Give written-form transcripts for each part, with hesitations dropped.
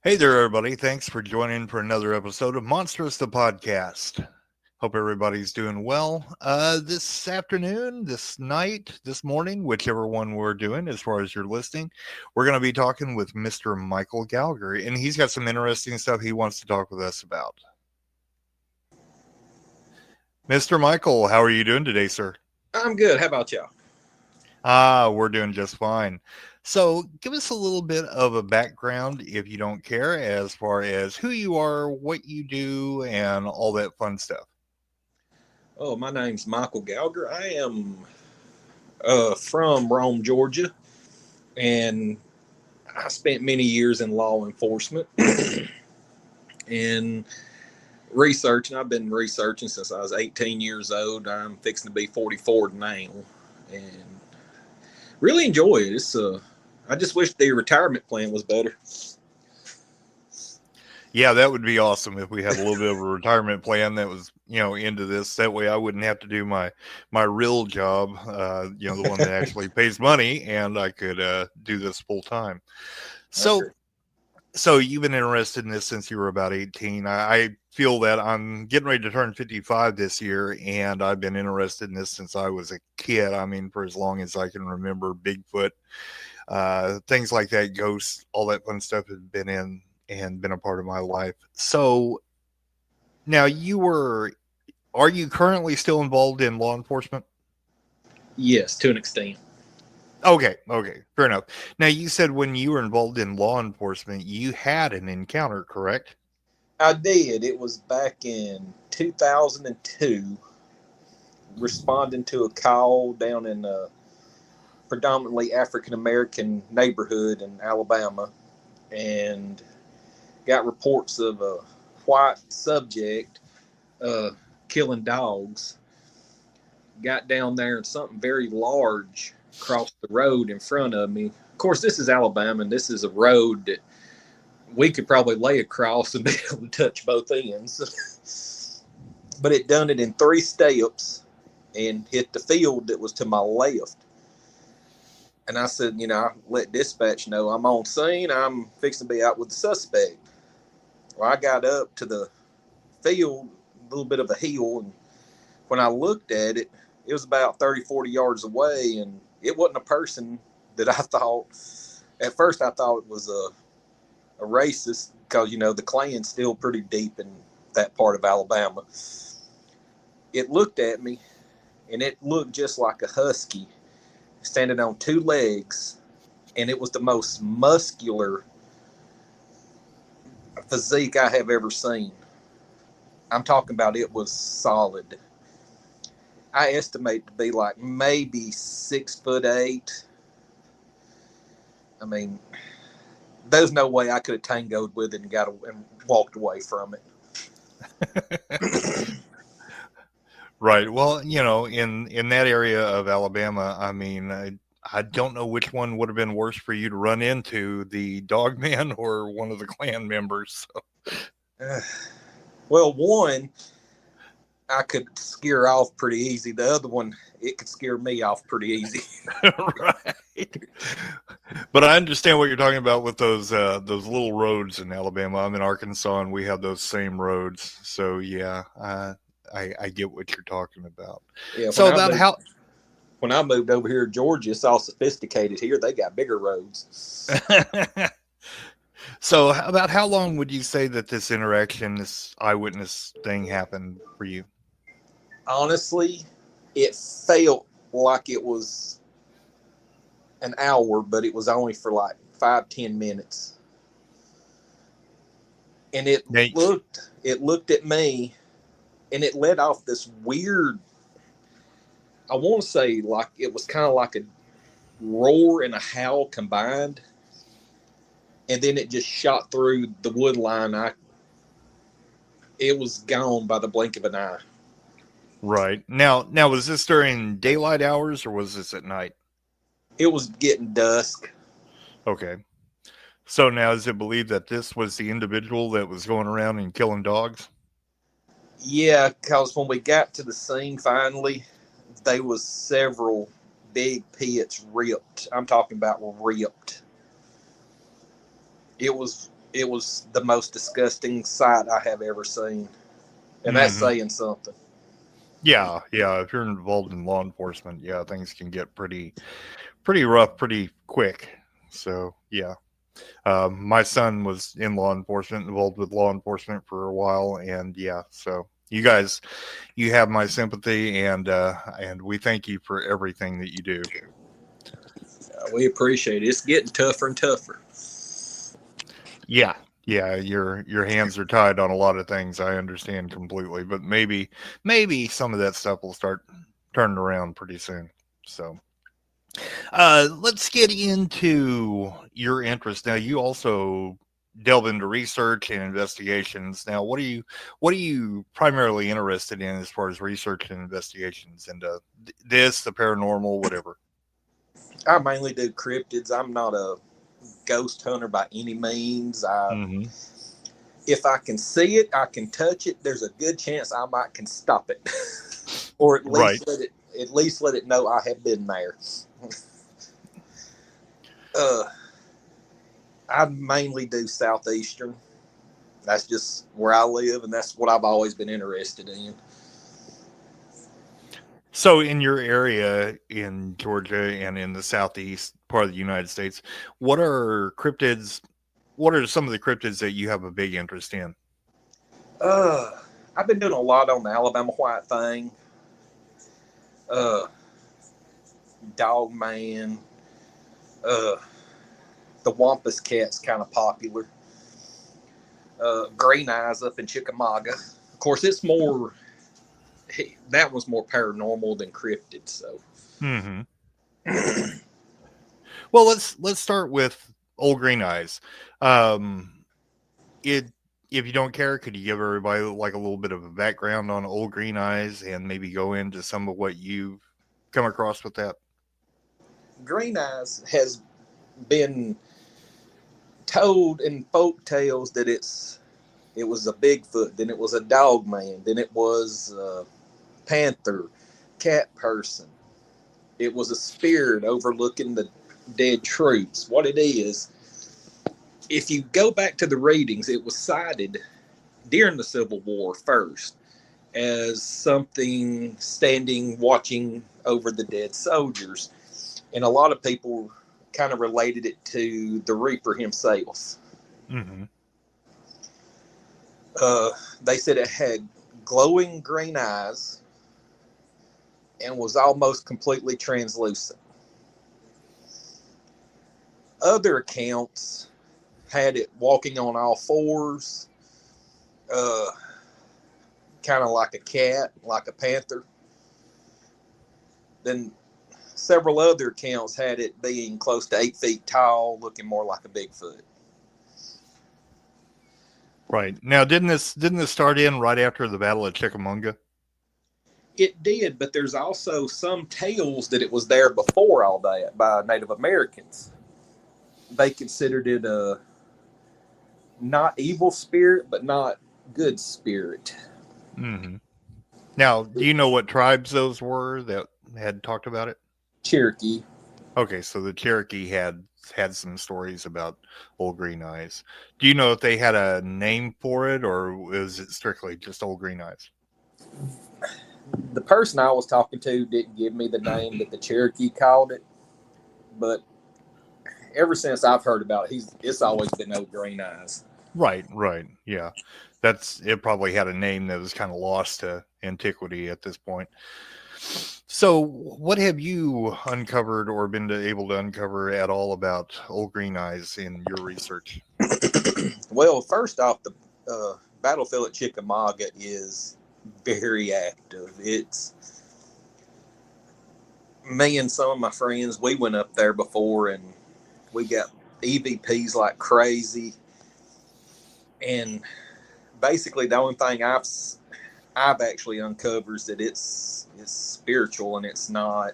Hey there, everybody. Thanks for joining for another episode of Monstrous, the podcast. Hope everybody's doing well. This afternoon, this night, this morning, whichever one we're doing as far as you're listening, we're going to be talking with Mr. Michael Gouger, and he's got some interesting stuff he wants to talk with us about. Mr. Michael, how are you doing today, sir? I'm good. How about y'all? We're doing just fine. So give us a little bit of a background, if you don't care, as far as who you are, what you do, and all that fun stuff. Oh, my name's Michael Gouger. I am from Rome, Georgia, and I spent many years in law enforcement and researching. I've been researching since I was 18 years old. I'm fixing to be 44 now, and really enjoy it. I just wish the retirement plan was better. Yeah, that would be awesome if we had a little bit of a retirement plan that was, into this. That way I wouldn't have to do my real job, the one that actually pays money, and I could do this full time. So you've been interested in this since you were about 18. I feel that I'm getting ready to turn 55 this year, and I've been interested in this since I was a kid. I mean, for as long as I can remember. Bigfoot, things like that, ghosts, all that fun stuff has been in and been a part of my life. So now are you currently still involved in law enforcement? Yes, to an extent. Okay, fair enough. Now, you said when you were involved in law enforcement, you had an encounter, correct? I did. It was back in 2002, responding to a call down in a predominantly African-American neighborhood in Alabama, and got reports of a white subject killing dogs. Got down there and something very large crossed the road in front of me. Of course, this is Alabama, and this is a road that we could probably lay across and be able to touch both ends. But it done it in 3 steps and hit the field that was to my left. And I said, I let dispatch know I'm on scene. I'm fixing to be out with the suspect. Well, I got up to the field, a little bit of a hill, and when I looked at it, it was about 30, 40 yards away, and it wasn't a person that I thought. At first, I thought it was a racist because, the Klan's still pretty deep in that part of Alabama. It looked at me, and it looked just like a husky standing on 2 legs, and it was the most muscular physique I have ever seen. I'm talking about it was solid. I estimate to be like maybe 6'8". I mean, there's no way I could have tangoed with it and walked away from it. Right. Well, in that area of Alabama, I mean, I don't know which one would have been worse for you to run into, the Dogman or one of the clan members. So. Well, one I could scare off pretty easy. The other one, it could scare me off pretty easy. Right. But I understand what you're talking about with those little roads in Alabama. I'm in Arkansas, and we have those same roads. So yeah, I get what you're talking about. Yeah, So about how. When I moved over here to Georgia, it's all sophisticated here. They got bigger roads. So about how long would you say that this interaction, this eyewitness thing happened for you? Honestly, it felt like it was an hour, but it was only for like 5-10 minutes. And it looked at me, and it let off this weird, I want to say, like it was kind of like a roar and a howl combined, and then it just shot through the wood line. It was gone by the blink of an eye. Right. Now was this during daylight hours or was this at night? It was getting dusk. Okay. So now is it believed that this was the individual that was going around and killing dogs? Yeah, because when we got to the scene finally, there was several big pits ripped. I'm talking about ripped. It was the most disgusting sight I have ever seen, and that's saying something. Yeah. If you're involved in law enforcement, yeah, things can get pretty rough pretty quick. So yeah. My son was in law enforcement, involved with law enforcement for a while, and yeah, so you guys, you have my sympathy, and we thank you for everything that you do. We appreciate it. It's getting tougher and tougher. Yeah, your hands are tied on a lot of things. I understand completely, but maybe some of that stuff will start turning around pretty soon. So. Let's get into your interest. Now, you also delve into research and investigations. Now, what are you primarily interested in as far as research and investigations into this, the paranormal, whatever? I mainly do cryptids. I'm not a ghost hunter by any means. If I can see it, I can touch it. There's a good chance I might can stop it, or at least let it know I have been there. I mainly do southeastern. That's just where I live, and that's what I've always been interested in. So, in your area in Georgia and in the southeast part of the United States, what are cryptids? What are some of the cryptids that you have a big interest in? I've been doing a lot on the Alabama white thing. Dogman. The Wampus cat's kind of popular. Green Eyes up in Chickamauga. Of course, it's more. That was more paranormal than cryptid. So. Well, let's start with Old Green Eyes. If you don't care, could you give everybody like a little bit of a background on Old Green Eyes and maybe go into some of what you've come across with that? Green Eyes has been told in folk tales that it was a Bigfoot, then it was a Dogman, then it was a panther, cat person. It was a spirit overlooking the dead troops. What it is, if you go back to the readings, it was cited during the Civil War first as something standing watching over the dead soldiers. And a lot of people kind of related it to the Reaper himself. They said it had glowing green eyes and was almost completely translucent. Other accounts had it walking on all fours, kind of like a cat, like a panther. Then several other accounts had it being close to 8 feet tall, looking more like a Bigfoot. Right. Now, didn't this start in right after the Battle of Chickamauga? It did, but there's also some tales that it was there before all that by Native Americans. They considered it a not evil spirit, but not good spirit. Mm-hmm. Now, do you know what tribes those were that had talked about it? Cherokee. Okay, so the Cherokee had some stories about Old Green Eyes. Do you know if they had a name for it, or was it strictly just Old Green Eyes? The person I was talking to didn't give me the name that the Cherokee called it, but ever since I've heard about it, it's always been Old Green Eyes. Right, yeah. It probably had a name that was kind of lost to antiquity at this point. So, what have you uncovered or been able to uncover at all about Old Green Eyes in your research? Well, first off, the battlefield at Chickamauga is very active. It's me and some of my friends, we went up there before and we got EVPs like crazy. And basically the only thing I've actually uncovered is that it's spiritual and it's not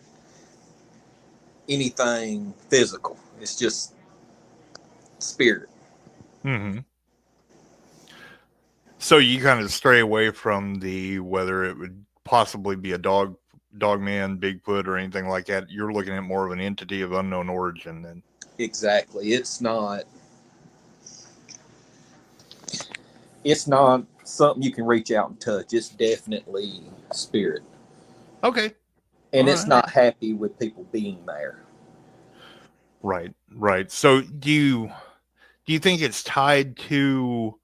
anything physical. It's just spirit. Mm-hmm. So you kind of stray away from the whether it would possibly be a dogman, Bigfoot, or anything like that. You're looking at more of an entity of unknown origin then. Exactly. It's not something you can reach out and touch. It's definitely spirit. Okay. And All it's right. not happy with people being there. Right. So do you think it's tied to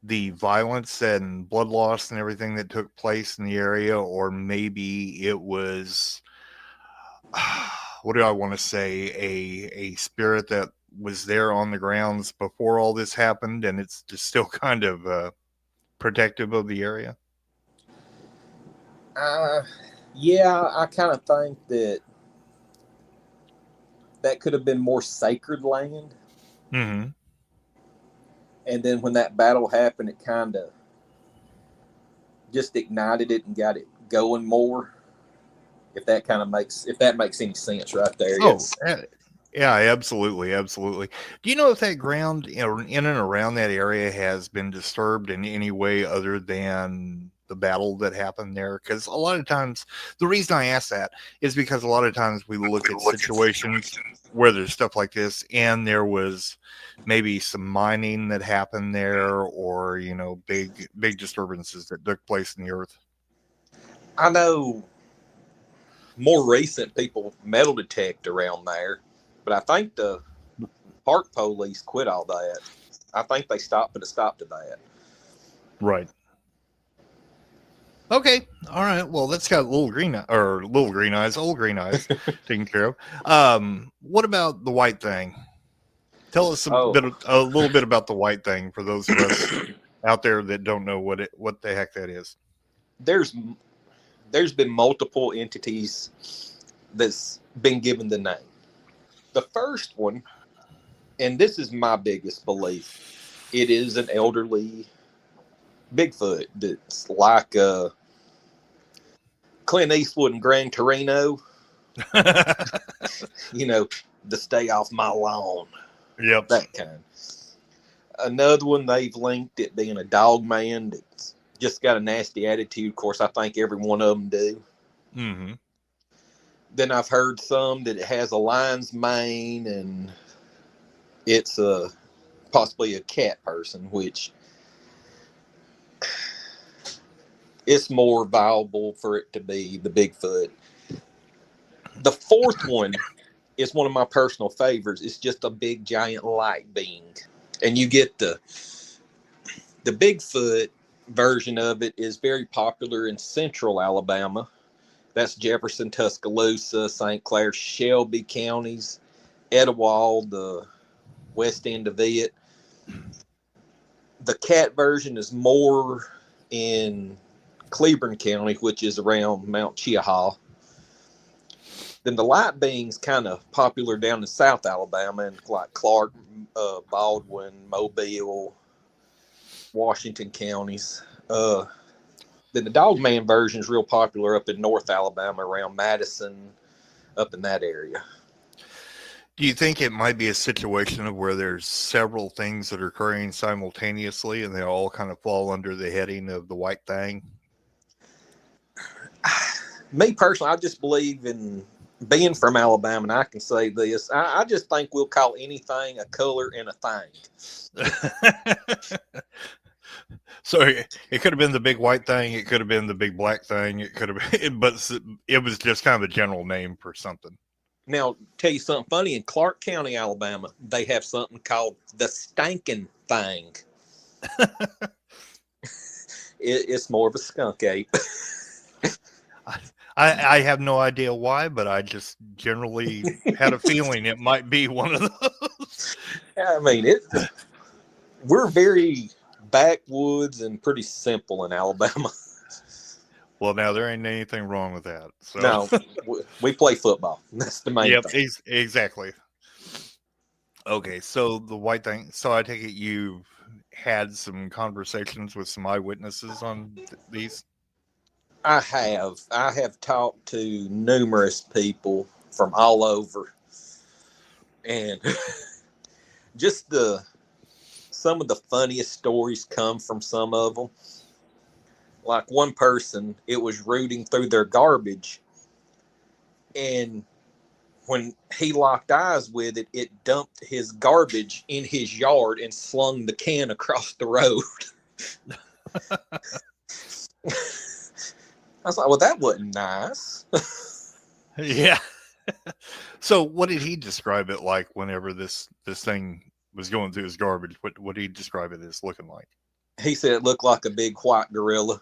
the violence and blood loss and everything that took place in the area, or maybe it was what do I want to say, a spirit that was there on the grounds before all this happened, and it's just still kind of protective of the area? Yeah, I kind of think that could have been more sacred land. Mm-hmm. And then when that battle happened, it kind of just ignited it and got it going more. If that makes any sense, right there. Oh, yeah, absolutely. Do you know if that ground in and around that area has been disturbed in any way other than the battle that happened there? Because a lot of times, the reason I ask that is because a lot of times we look at situations where there's stuff like this, and there was maybe some mining that happened there, or big disturbances that took place in the earth. I know more recent people metal detect around there, but I think the park police quit all that. I think they put a stop to that. Right. Okay. All right. Well, that's got Old Green Eyes taken care of. What about the white thing? Tell us a little bit about the white thing for those of us out there that don't know what the heck that is. There's been multiple entities that's been given the name. The first one, and this is my biggest belief, it is an elderly Bigfoot that's like Clint Eastwood and Gran Torino. The stay off my lawn. Yep. That kind. Another one they've linked it being a Dogman that's just got a nasty attitude. Of course, I think every one of them do. Mm-hmm. Then I've heard some that it has a lion's mane and it's possibly a cat person, which it's more viable for it to be the Bigfoot. The fourth one is one of my personal favorites. It's just a big giant light being. And you get the Bigfoot version of it is very popular in central Alabama. That's Jefferson, Tuscaloosa, St. Clair, Shelby counties, Etowah, the west end of it. The cat version is more in Cleburne County, which is around Mount Chiahaw. Then the light being's kind of popular down in South Alabama, and like Clark, Baldwin, Mobile, Washington counties. Then the Dogman version is real popular up in North Alabama, around Madison, up in that area. Do you think it might be a situation of where there's several things that are occurring simultaneously and they all kind of fall under the heading of the white thing? Me personally, I just believe in being from Alabama, and I can say this. I just think we'll call anything a color and a thing. So it could have been the big white thing. It could have been the big black thing. It could have been, but it was just kind of a general name for something. Now, tell you something funny. In Clark County, Alabama, they have something called the stinking thing. It's more of a skunk ape. I have no idea why, but I just generally had a feeling it might be one of those. I mean, we're very backwoods and pretty simple in Alabama. Well, now there ain't anything wrong with that. So. No, we play football. That's the main thing. Exactly. Okay, so the white thing. So I take it you've had some conversations with some eyewitnesses on these? I have talked to numerous people from all over, and just some of the funniest stories come from some of them. Like one person, it was rooting through their garbage, and when he locked eyes with it, it dumped his garbage in his yard and slung the can across the road. I was like, well, that wasn't nice. Yeah. So what did he describe it like whenever this thing was going through his garbage? What did he describe it as looking like? He said it looked like a big white gorilla.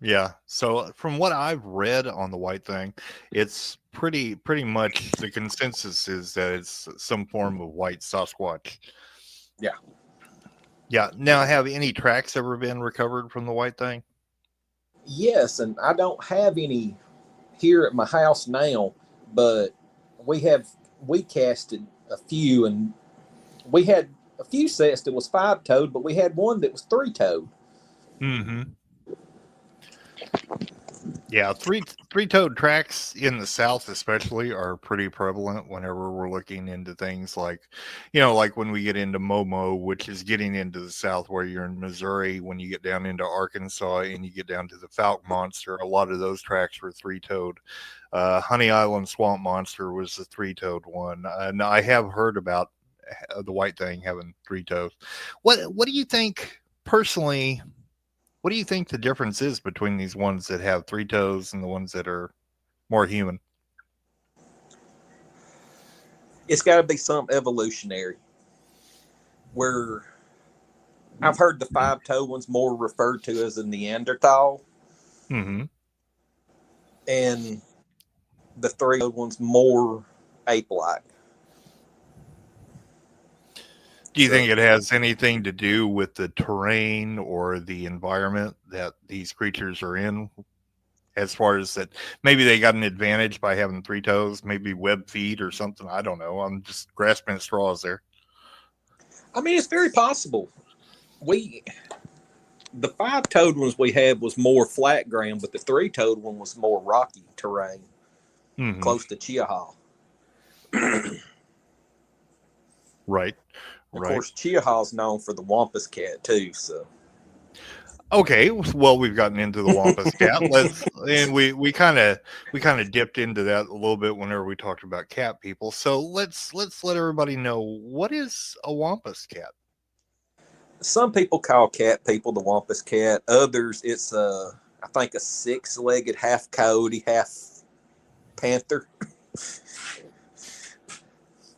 Yeah. So from what I've read on the white thing, it's pretty much the consensus is that it's some form of white Sasquatch. Yeah. Yeah. Now, have any tracks ever been recovered from the white thing? Yes, and I don't have any here at my house now, but we casted a few, and we had a few sets that was 5-toed, but we had one that was 3-toed. Mm-hmm. Yeah, three-toed tracks in the South especially are pretty prevalent whenever we're looking into things like, like when we get into Momo, which is getting into the South where you're in Missouri, when you get down into Arkansas and you get down to the Fouke Monster, a lot of those tracks were three-toed. Honey Island Swamp Monster was the three-toed one. And I have heard about the white thing having three toes. What do you think personally? What do you think the difference is between these ones that have three toes and the ones that are more human? It's got to be some evolutionary. Where I've heard the 5-toe ones more referred to as a Neanderthal. Mm-hmm. And the 3-toed ones more ape-like. Do you think it has anything to do with the terrain or the environment that these creatures are in? As far as that, maybe they got an advantage by having three toes, maybe web feet or something. I don't know. I'm just grasping at straws there. I mean, it's very possible. The 5-toed ones we had was more flat ground, but the 3-toed one was more rocky terrain, close to Chiahaw. Right. Of course, Chiahaw's known for the Wampus cat too. So, okay, well, we've gotten into the Wampus cat. We kind of dipped into that a little bit whenever we talked about cat people. So let's let everybody know, what is a Wampus cat. Some people call cat people the Wampus cat. Others, it's I think a 6-legged, half coyote, half panther.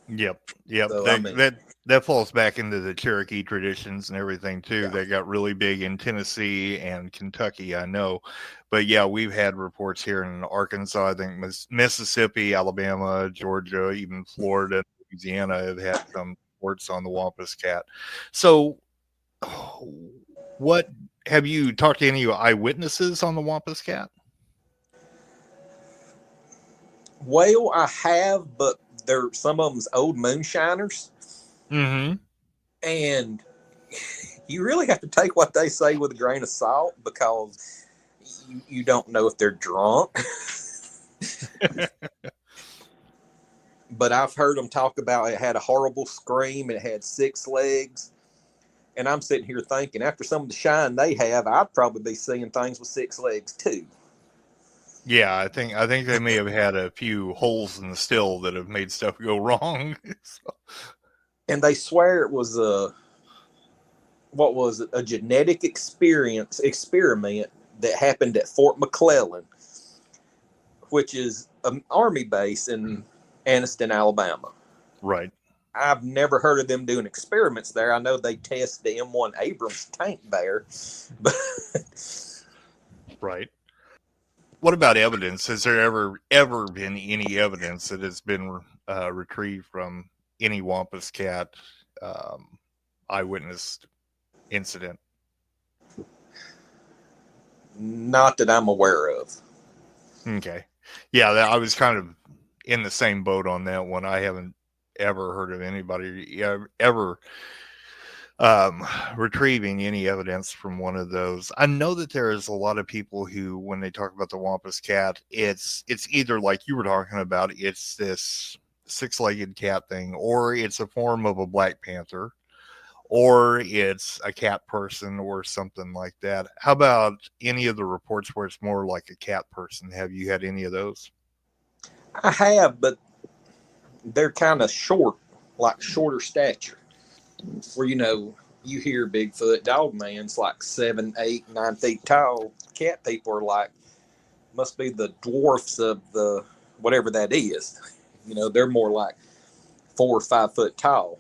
Yep. So, that falls back into the Cherokee traditions and everything too. Yeah. They got really big in Tennessee and Kentucky, I know. But yeah, we've had reports here in Arkansas, I think Mississippi, Alabama, Georgia, even Florida, Louisiana have had some reports on the Wampus cat. So what have you talked to any eyewitnesses on the Wampus cat? Well, I have, but some of them's old moonshiners. Mm-hmm. And you really have to take what they say with a grain of salt because you don't know if they're drunk. But I've heard them talk about it had a horrible scream. It had 6 legs. And I'm sitting here thinking, after some of the shine they have, I'd probably be seeing things with 6 legs too. Yeah, I think they may have had a few holes in the still that have made stuff go wrong. So. And they swear it was a genetic experiment that happened at Fort McClellan, which is an army base in Anniston, Alabama. Right. I've never heard of them doing experiments there. I know they test the M1 Abrams tank there, but right. What about evidence? Has there ever been any evidence that has been retrieved from any Wampus Cat eyewitness incident? not that I'm aware of. Okay. Yeah, I was kind of in the same boat on that one. I haven't ever heard of anybody ever retrieving any evidence from one of those. I know that there is a lot of people who, when they talk about the Wampus Cat, it's either like you were talking about, it's this 6-legged cat thing, or it's a form of a Black Panther, or it's a cat person or something like that. How about any of the reports where it's more like a cat person? Have you had any of those? I have, but they're kind of short, like shorter stature. Where you hear Bigfoot, Dogman's like 7, 8, 9 feet tall. Cat people are like must be the dwarfs of the whatever that is. They're more like 4 or 5 foot tall.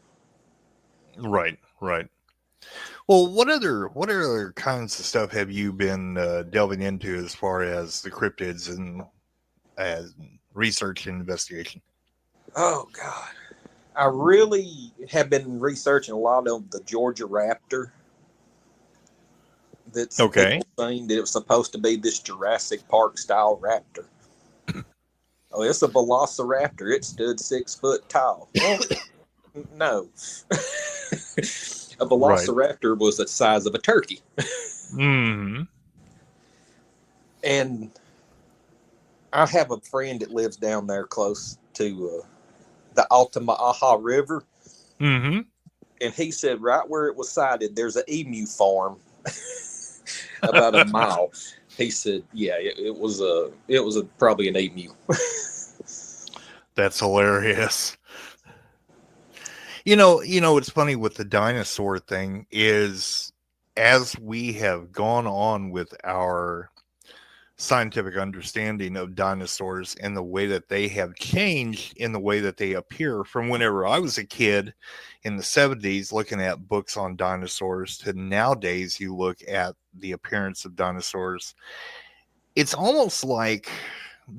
Right, right. Well, what other kinds of stuff have you been delving into as far as the cryptids and as research and investigation? Oh God, I really have been researching a lot of the Georgia raptor. That's Okay. people saying that it was supposed to be this Jurassic Park style raptor. Oh, it's a velociraptor. It stood 6 foot tall. Well, no. A Right. velociraptor was the size of a turkey. Mm-hmm. And I have a friend that lives down there close to the Altamaha River. Mm-hmm. And he said right where it was sighted, there's an emu farm about a mile. He said, yeah, it was probably an emu. That's hilarious. What's funny with the dinosaur thing is, as we have gone on with our scientific understanding of dinosaurs and the way that they have changed in the way that they appear from whenever I was a kid in the 70s looking at books on dinosaurs to nowadays you look at the appearance of dinosaurs, it's almost like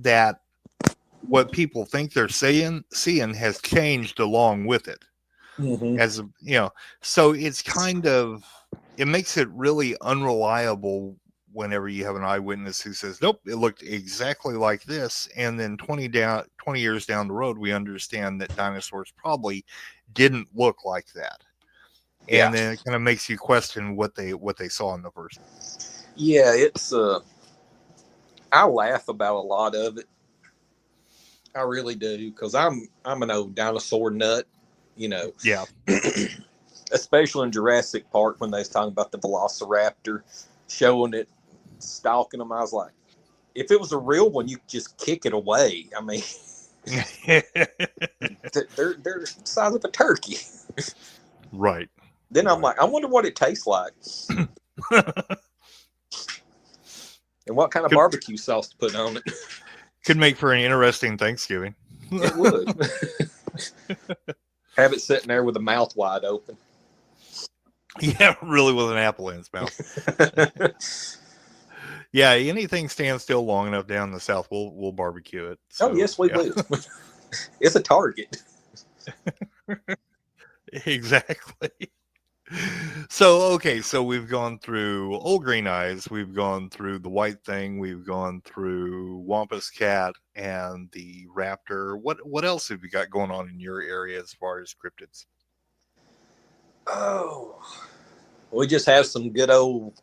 that what people think they're seeing has changed along with it. Mm-hmm. So it's it makes it really unreliable whenever you have an eyewitness who says, nope, it looked exactly like this. And then 20 years down the road, we understand that dinosaurs probably didn't look like that. Yeah. And then it kind of makes you question what they saw in the first place. Yeah, it's I laugh about a lot of it. I really do, because I'm an old dinosaur nut, Yeah. especially in Jurassic Park when they was talking about the Velociraptor, showing it, stalking them. I was like, if it was a real one, you could just kick it away. I mean, they're the size of a turkey. Right. Then I'm like, I wonder what it tastes like, and what kind of barbecue sauce to put on it. Could make for an interesting Thanksgiving. It would. Have it sitting there with the mouth wide open. Yeah, really, with an apple in its mouth. Yeah, anything stands still long enough down in the South, we'll barbecue it. So, yes, we will. It's a target. Exactly. So we've gone through Old Green Eyes, we've gone through the White Thing, we've gone through Wampus Cat and the Raptor. What else have you got going on in your area as far as cryptids? Oh, We just have some good old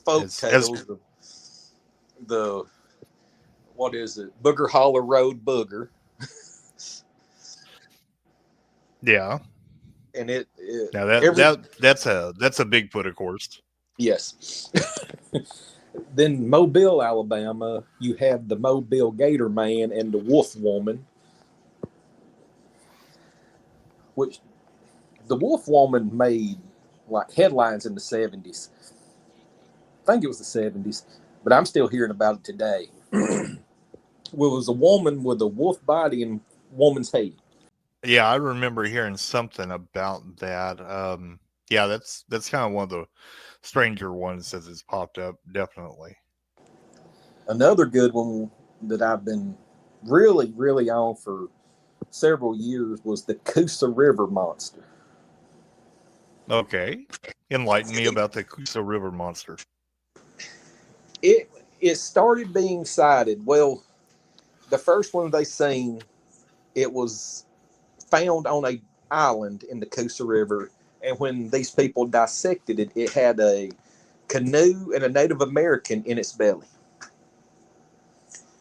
folk As tales. The what is it? Booger Holler Road Booger. yeah. And it Now every that's a Bigfoot, of course. yes. Then Mobile, Alabama, you have the Mobile Gator Man and the Wolf Woman, which the Wolf Woman made like headlines in the 70s. I think it was the 70s, but I'm still hearing about it today. Well, it was a woman with a wolf body and woman's head. Yeah, I remember hearing something about that. Yeah, that's kind of one of the stranger ones that has popped up, definitely. Another good one that I've been really, really on for several years was the Coosa River Monster. Okay. Enlighten me about the Coosa River Monster. It started being sighted. Well, the first one they seen, it was found on a island in the Coosa River, and when these people dissected it, it had a canoe and a Native American in its belly.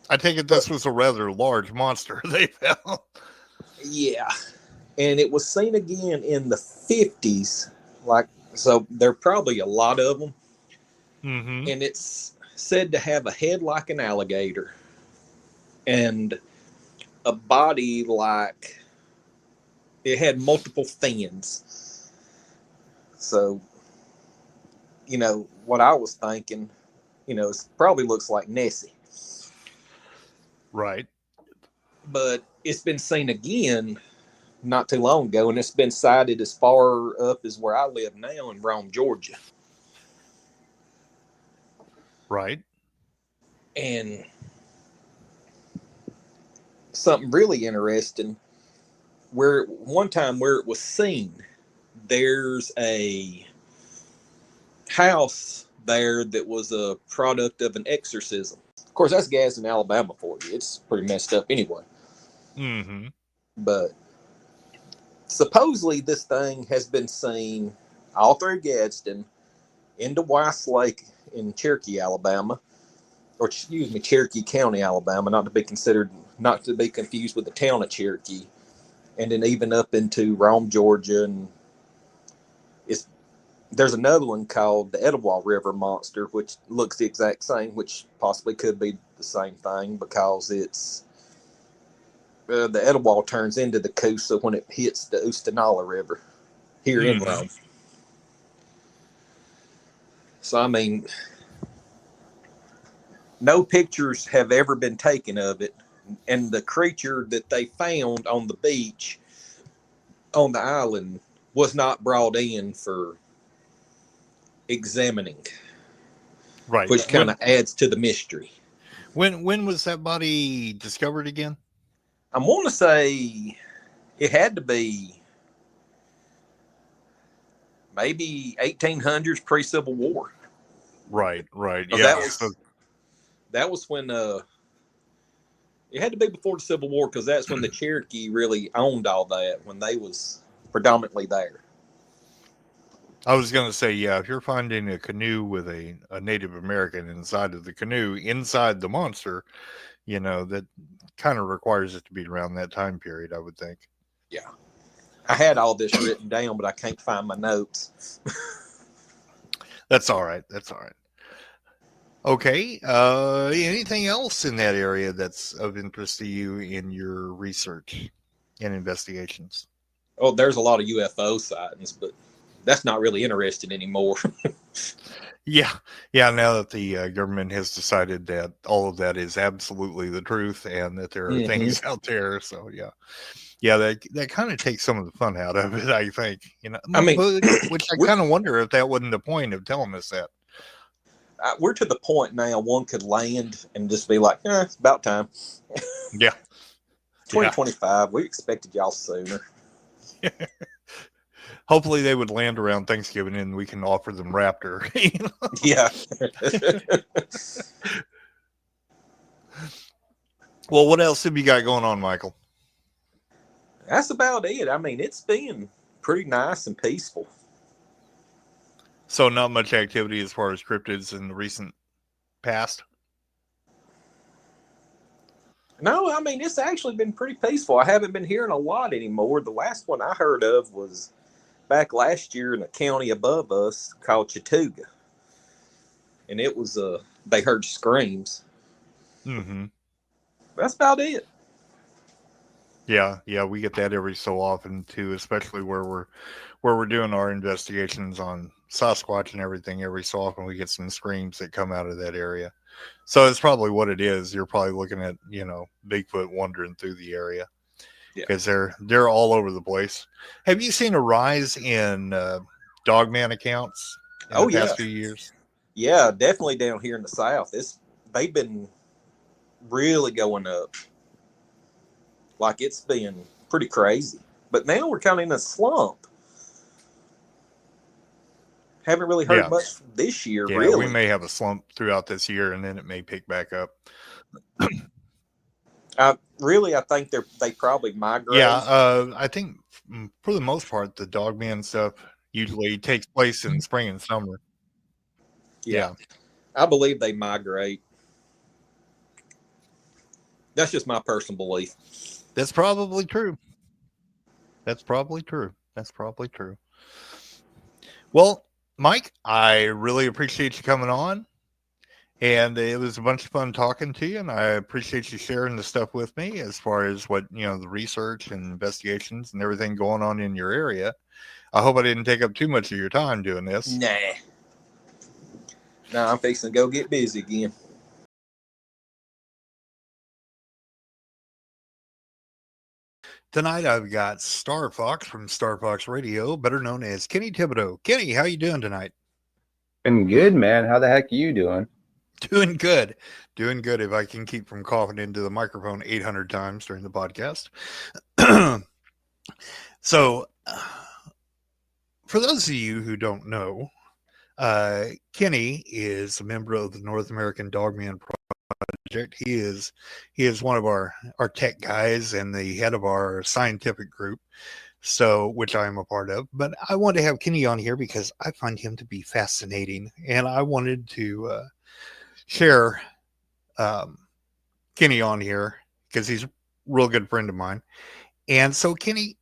I take it this was a rather large monster they found. Yeah, and it was seen again in the 50s. Like, so there are probably a lot of them, Mm-hmm. and it's said to have a head like an alligator and a body like it had multiple fins. So, what I was thinking, it probably looks like Nessie. Right. But it's been seen again not too long ago, and it's been sighted as far up as where I live now in Rome, Georgia. Right. And something really interesting, where one time where it was seen, there's a house there that was a product of an exorcism. Of course, that's Gadsden, Alabama for you. It's pretty messed up anyway. Mm-hmm. But supposedly this thing has been seen all through Gadsden, into Weiss Lake in Cherokee, Alabama, or excuse me, Cherokee County, Alabama, not to be confused with the town of Cherokee, and then even up into Rome, Georgia, and there's another one called the Etowah River Monster, which looks the exact same, which possibly could be the same thing because it's the Etowah turns into the Coosa when it hits the Oostanala River here in Rome. So, I mean, no pictures have ever been taken of it. And the creature that they found on the beach on the island was not brought in for examining, Right. which kind of adds to the mystery. When was that body discovered again? I want to say it had to be maybe 1800s pre-Civil War. Right. Yeah. That was when it had to be before the Civil War because that's when the Cherokee really owned all that when they was predominantly there. I was going to say, yeah, if you're finding a canoe with a Native American inside of the canoe, inside the monster, that kind of requires it to be around that time period, I would think. Yeah. I had all this written down, but I can't find my notes. That's all right. Okay. Anything else in that area that's of interest to you in your research and investigations? Oh, there's a lot of UFO sightings, but that's not really interesting anymore. Yeah. Now that the government has decided that all of that is absolutely the truth and that there are things out there, so yeah, that kind of takes some of the fun out of it, I think. I mean, which I kind of wonder if that wasn't the point of telling us that. We're to the point now one could land and just be like, it's about time. Yeah. 2025, we expected y'all sooner. Hopefully they would land around Thanksgiving and we can offer them Raptor. Yeah. Well, what else have you got going on, Michael? That's about it. I mean, it's been pretty nice and peaceful. So not much activity as far as cryptids in the recent past. No, I mean, it's actually been pretty peaceful. I haven't been hearing a lot anymore. The last one I heard of was back last year in a county above us called Chattooga. And it was, they heard screams. Mm-hmm. That's about it. Yeah, we get that every so often too, especially where we're doing our investigations on Sasquatch and everything. Every so often we get some screams that come out of that area. So it's probably what it is. You're probably looking at, Bigfoot wandering through the area because they're all over the place. Have you seen a rise in Dogman accounts in the past few years? Yeah, definitely down here in the South. They've been really going up. Like, it's been pretty crazy. But now we're kind of in a slump. Haven't really heard much this year, really. We may have a slump throughout this year, and then it may pick back up. I think they probably migrate. Yeah, I think for the most part, the Dogman stuff usually takes place in spring and summer. Yeah. I believe they migrate. That's just my personal belief. That's probably true. Well, Mike, I really appreciate you coming on. And it was a bunch of fun talking to you, and I appreciate you sharing the stuff with me as far as what, the research and investigations and everything going on in your area. I hope I didn't take up too much of your time doing this. Nah, I'm fixing to go get busy again. Tonight I've got Starfox from Starfox Radio, better known as Kenny Thibodeau. Kenny, how you doing tonight? Been good, man. How the heck are you doing? Doing good. If I can keep from coughing into the microphone 800 times during the podcast. So, for those of you who don't know, Kenny is a member of the North American Dogman Project. He is one of our tech guys and the head of our scientific group, which I am a part of. But I wanted to have Kenny on here because I find him to be fascinating, and I wanted to share Kenny on here because he's a real good friend of mine. And so, Kenny,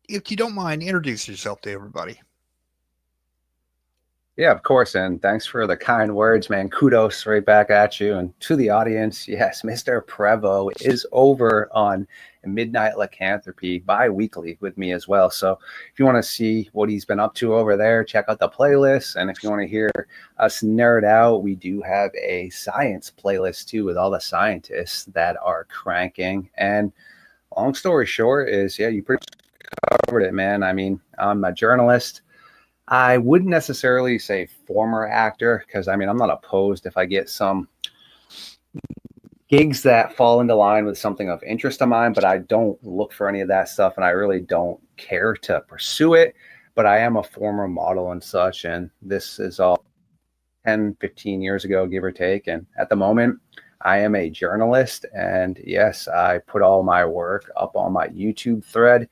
if you don't mind, introduce yourself to everybody. Yeah, of course. And thanks for the kind words, man. Kudos right back at you. And to the audience, yes, Mr. Prevo is over on Midnight Lycanthropy bi-weekly with me as well. So if you want to see what he's been up to over there, check out the playlist. And if you want to hear us nerd out, we do have a science playlist too with all the scientists that are cranking. And long story short is, you pretty covered it, man. I mean, I'm a journalist. I wouldn't necessarily say former actor because, I'm not opposed if I get some gigs that fall into line with something of interest of mine, but I don't look for any of that stuff, and I really don't care to pursue it. But I am a former model and such, and this is all 10, 15 years ago, give or take. And at the moment, I am a journalist, and yes, I put all my work up on my YouTube thread.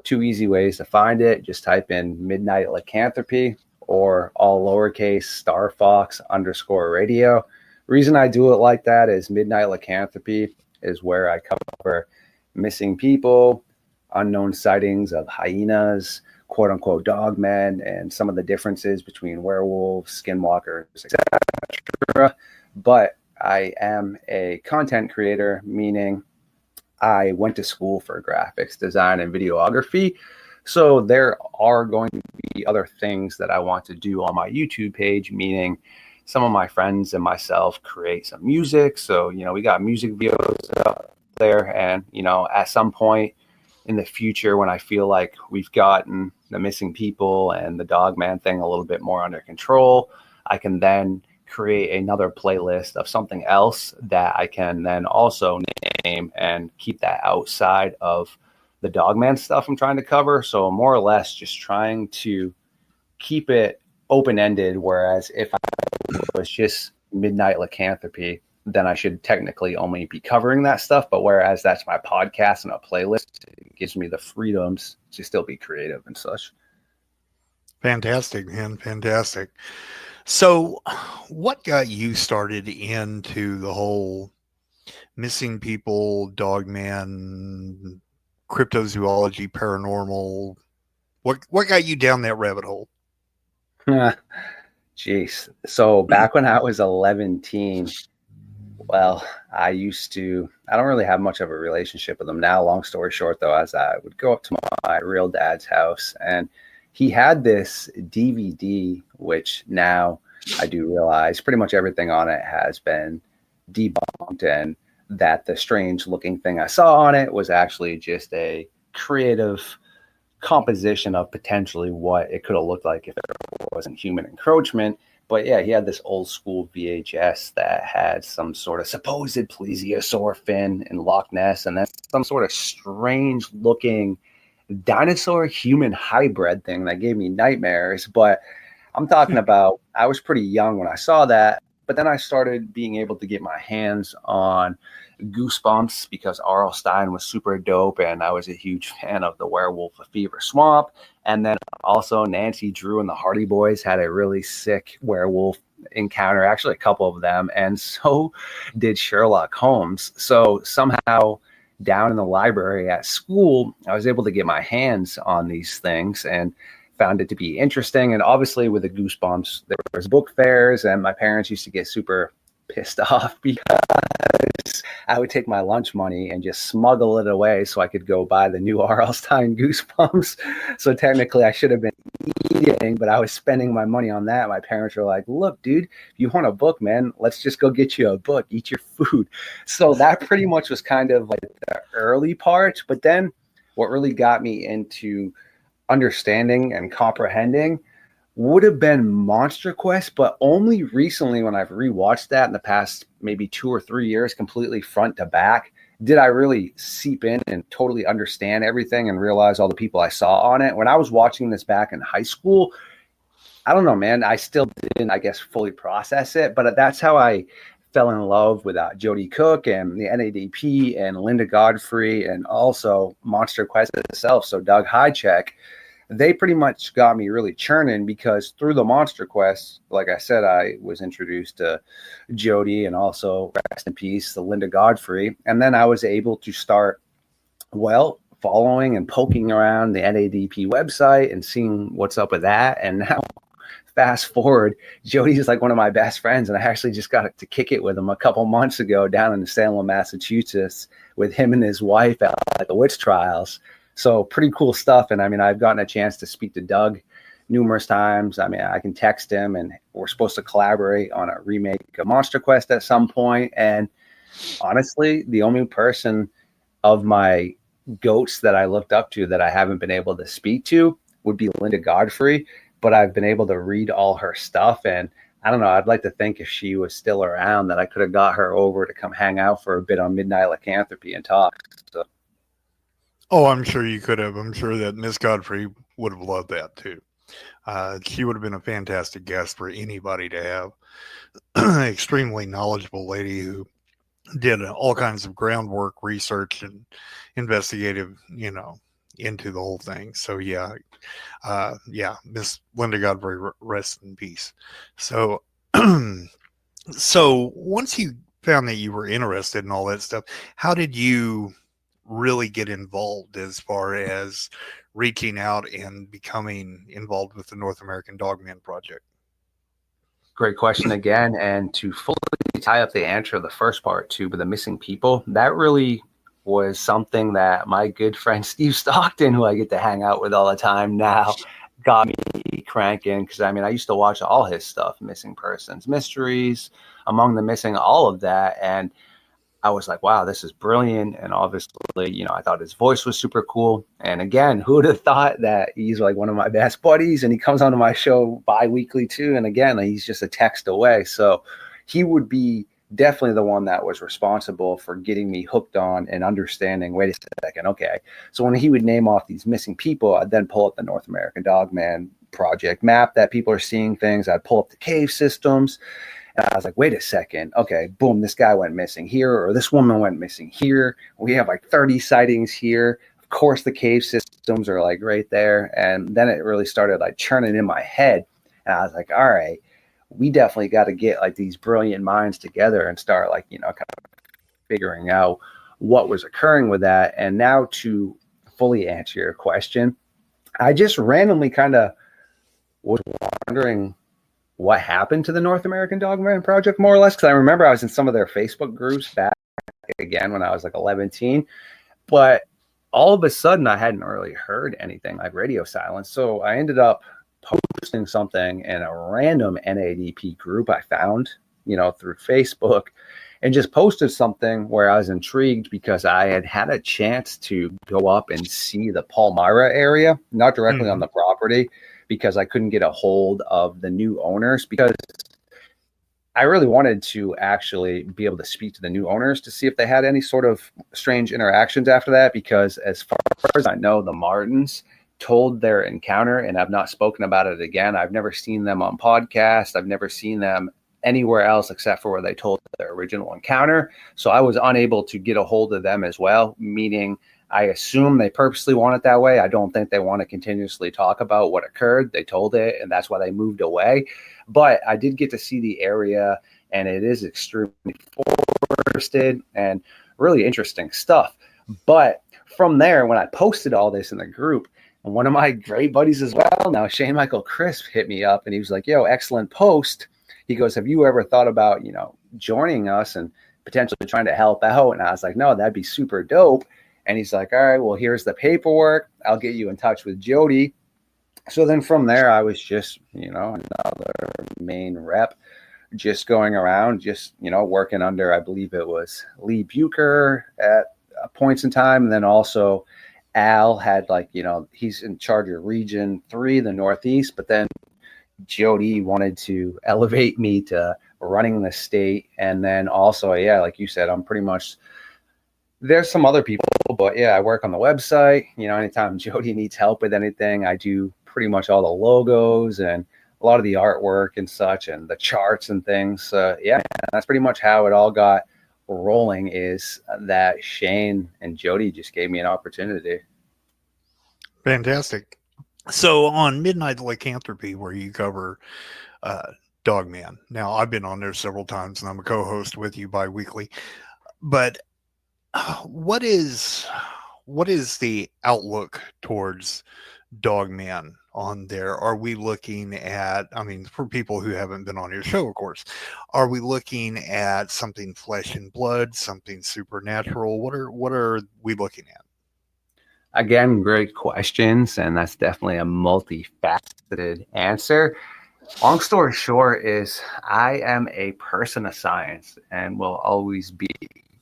2 easy ways to find it. Just type in Midnight Lycanthropy or all lowercase Starfox _radio. Reason I do it like that is Midnight Lycanthropy is where I cover missing people, unknown sightings of hyenas, quote unquote dogmen, and some of the differences between werewolves, skinwalkers, etc. But I am a content creator, meaning I went to school for graphics design and videography. So there are going to be other things that I want to do on my YouTube page, meaning some of my friends and myself create some music. So, we got music videos up there. And, at some point in the future, when I feel like we've gotten the missing people and the Dogman thing a little bit more under control, I can then create another playlist of something else that I can then also name and keep that outside of the Dogman stuff I'm trying to cover. So more or less just trying to keep it open-ended, whereas if I was just Midnight Lycanthropy, then I should technically only be covering that stuff. But whereas that's my podcast and a playlist, it gives me the freedoms to still be creative and such. Fantastic, man. Fantastic. So, what got you started into the whole missing people, Dogman, cryptozoology, paranormal? What got you down that rabbit hole? Jeez. So back when I was 11, well, I don't really have much of a relationship with him now. Long story short, though, as I would go up to my real dad's house, and he had this DVD, which now I do realize pretty much everything on it has been debunked, and that the strange looking thing I saw on it was actually just a creative composition of potentially what it could have looked like if there wasn't human encroachment. But yeah, he had this old school VHS that had some sort of supposed plesiosaur fin in Loch Ness, and then some sort of strange looking dinosaur human hybrid thing that gave me nightmares. But I'm talking about, I was pretty young when I saw that, but then I started being able to get my hands on Goosebumps because R.L. Stine was super dope, and I was a huge fan of the Werewolf of Fever Swamp. And then also Nancy Drew and the Hardy Boys had a really sick werewolf encounter, actually a couple of them, and so did Sherlock Holmes. So somehow down in the library at school, I was able to get my hands on these things and found it to be interesting. And obviously with the Goosebumps, there was book fairs, and my parents used to get super pissed off because I would take my lunch money and just smuggle it away so I could go buy the new R.L. Stine Goosebumps. So technically I should have been eating, but I was spending my money on that. My parents were like, look, dude, if you want a book, man, let's just go get you a book, eat your food. So that pretty much was kind of like the early part. But then what really got me into understanding and comprehending would have been Monster Quest, but only recently when I've rewatched that in the past maybe 2 or 3 years, completely front to back, did I really seep in and totally understand everything and realize all the people I saw on it. When I was watching this back in high school, I don't know, man, I still didn't, I guess, fully process it, but that's how I fell in love with Jody Cook and the NADP and Linda Godfrey and also Monster Quest itself. So Doug Highcheck, they pretty much got me really churning because through the Monster Quest, like I said, I was introduced to Jody and also, rest in peace, the Linda Godfrey. And then I was able to start, following and poking around the NADP website and seeing what's up with that. And now, fast forward, Jody's like one of my best friends, and I actually just got to kick it with him a couple months ago down in Salem, Massachusetts, with him and his wife at the witch trials. So pretty cool stuff. And I mean, I've gotten a chance to speak to Doug numerous times. I mean, I can text him, and we're supposed to collaborate on a remake of Monster Quest at some point. And honestly, the only person of my goats that I looked up to that I haven't been able to speak to would be Linda Godfrey, but I've been able to read all her stuff. And I don't know, I'd like to think if she was still around that I could have got her over to come hang out for a bit on Midnight Lycanthropy and talk. So. Oh, I'm sure you could have. I'm sure that Miss Godfrey would have loved that too. She would have been a fantastic guest for anybody to have. Extremely knowledgeable lady who did all kinds of groundwork, research, and investigative, into the whole thing. So yeah, Miss Linda Godfrey, rest in peace. So, so once you found that you were interested in all that stuff, how did you really get involved as far as reaching out and becoming involved with the North American Dogman Project? Great question again. And to fully tie up the answer of the first part too, but the missing people, that really was something that my good friend Steve Stockton, who I get to hang out with all the time now, got me cranking. Because I mean, I used to watch all his stuff, Missing Persons, Mysteries, Among the Missing, all of that. And I was like, wow, this is brilliant. And obviously, I thought his voice was super cool. And again, who would have thought that he's like one of my best buddies, and he comes onto my show bi-weekly too. And again, he's just a text away. So he would be definitely the one that was responsible for getting me hooked on and understanding, wait a second, okay. So when he would name off these missing people, I'd then pull up the North American Dogman Project map that people are seeing things. I'd pull up the cave systems. And I was like, wait a second. Okay, boom, this guy went missing here, or this woman went missing here. We have like 30 sightings here. Of course, the cave systems are like right there. And then it really started like churning in my head. And I was like, all right, we definitely got to get like these brilliant minds together and start like, kind of figuring out what was occurring with that. And now to fully answer your question, I just randomly kind of was wondering what happened to the North American Dogman Project, more or less, because I remember I was in some of their Facebook groups back again when I was like 11, but all of a sudden I hadn't really heard anything like radio silence. So I ended up posting something in a random NADP group I found, through Facebook, and just posted something where I was intrigued because I had a chance to go up and see the Palmyra area, not directly on the property, because I couldn't get a hold of the new owners, because I really wanted to actually be able to speak to the new owners to see if they had any sort of strange interactions after that, because as far as I know, the Martins told their encounter and I've not spoken about it again. I've never seen them on podcasts. I've never seen them anywhere else except for where they told their original encounter. So I was unable to get a hold of them as well, meaning I assume they purposely want it that way. I don't think they want to continuously talk about what occurred. They told it, and that's why they moved away. But I did get to see the area, and it is extremely forested and really interesting stuff. But from there, when I posted all this in the group, and one of my great buddies as well, now Shane Michael Crisp, hit me up, and he was like, yo, excellent post. He goes, have you ever thought about, joining us and potentially trying to help out? And I was like, no, that'd be super dope. And he's like, all right, well, here's the paperwork. I'll get you in touch with Jody. So then from there, I was just, another main rep, just going around, just, working under, I believe it was Lee Bucher at points in time. And then also Al had he's in charge of Region 3, the Northeast, but then Jody wanted to elevate me to running the state. And then also, like you said, I'm pretty much, there's some other people, but I work on the website. Anytime Jody needs help with anything, I do pretty much all the logos and a lot of the artwork and such and the charts and things. That's pretty much how it all got rolling, is that Shane and Jody just gave me an opportunity. Fantastic. So on Midnight Lycanthropy, where you cover Dogman, now I've been on there several times and I'm a co-host with you bi-weekly, but what is the outlook towards Dogman on there? Are we looking at, for people who haven't been on your show, of course, are we looking at something flesh and blood, something supernatural? What are we looking at? Again, great questions, and that's definitely a multifaceted answer. Long story short is I am a person of science and will always be.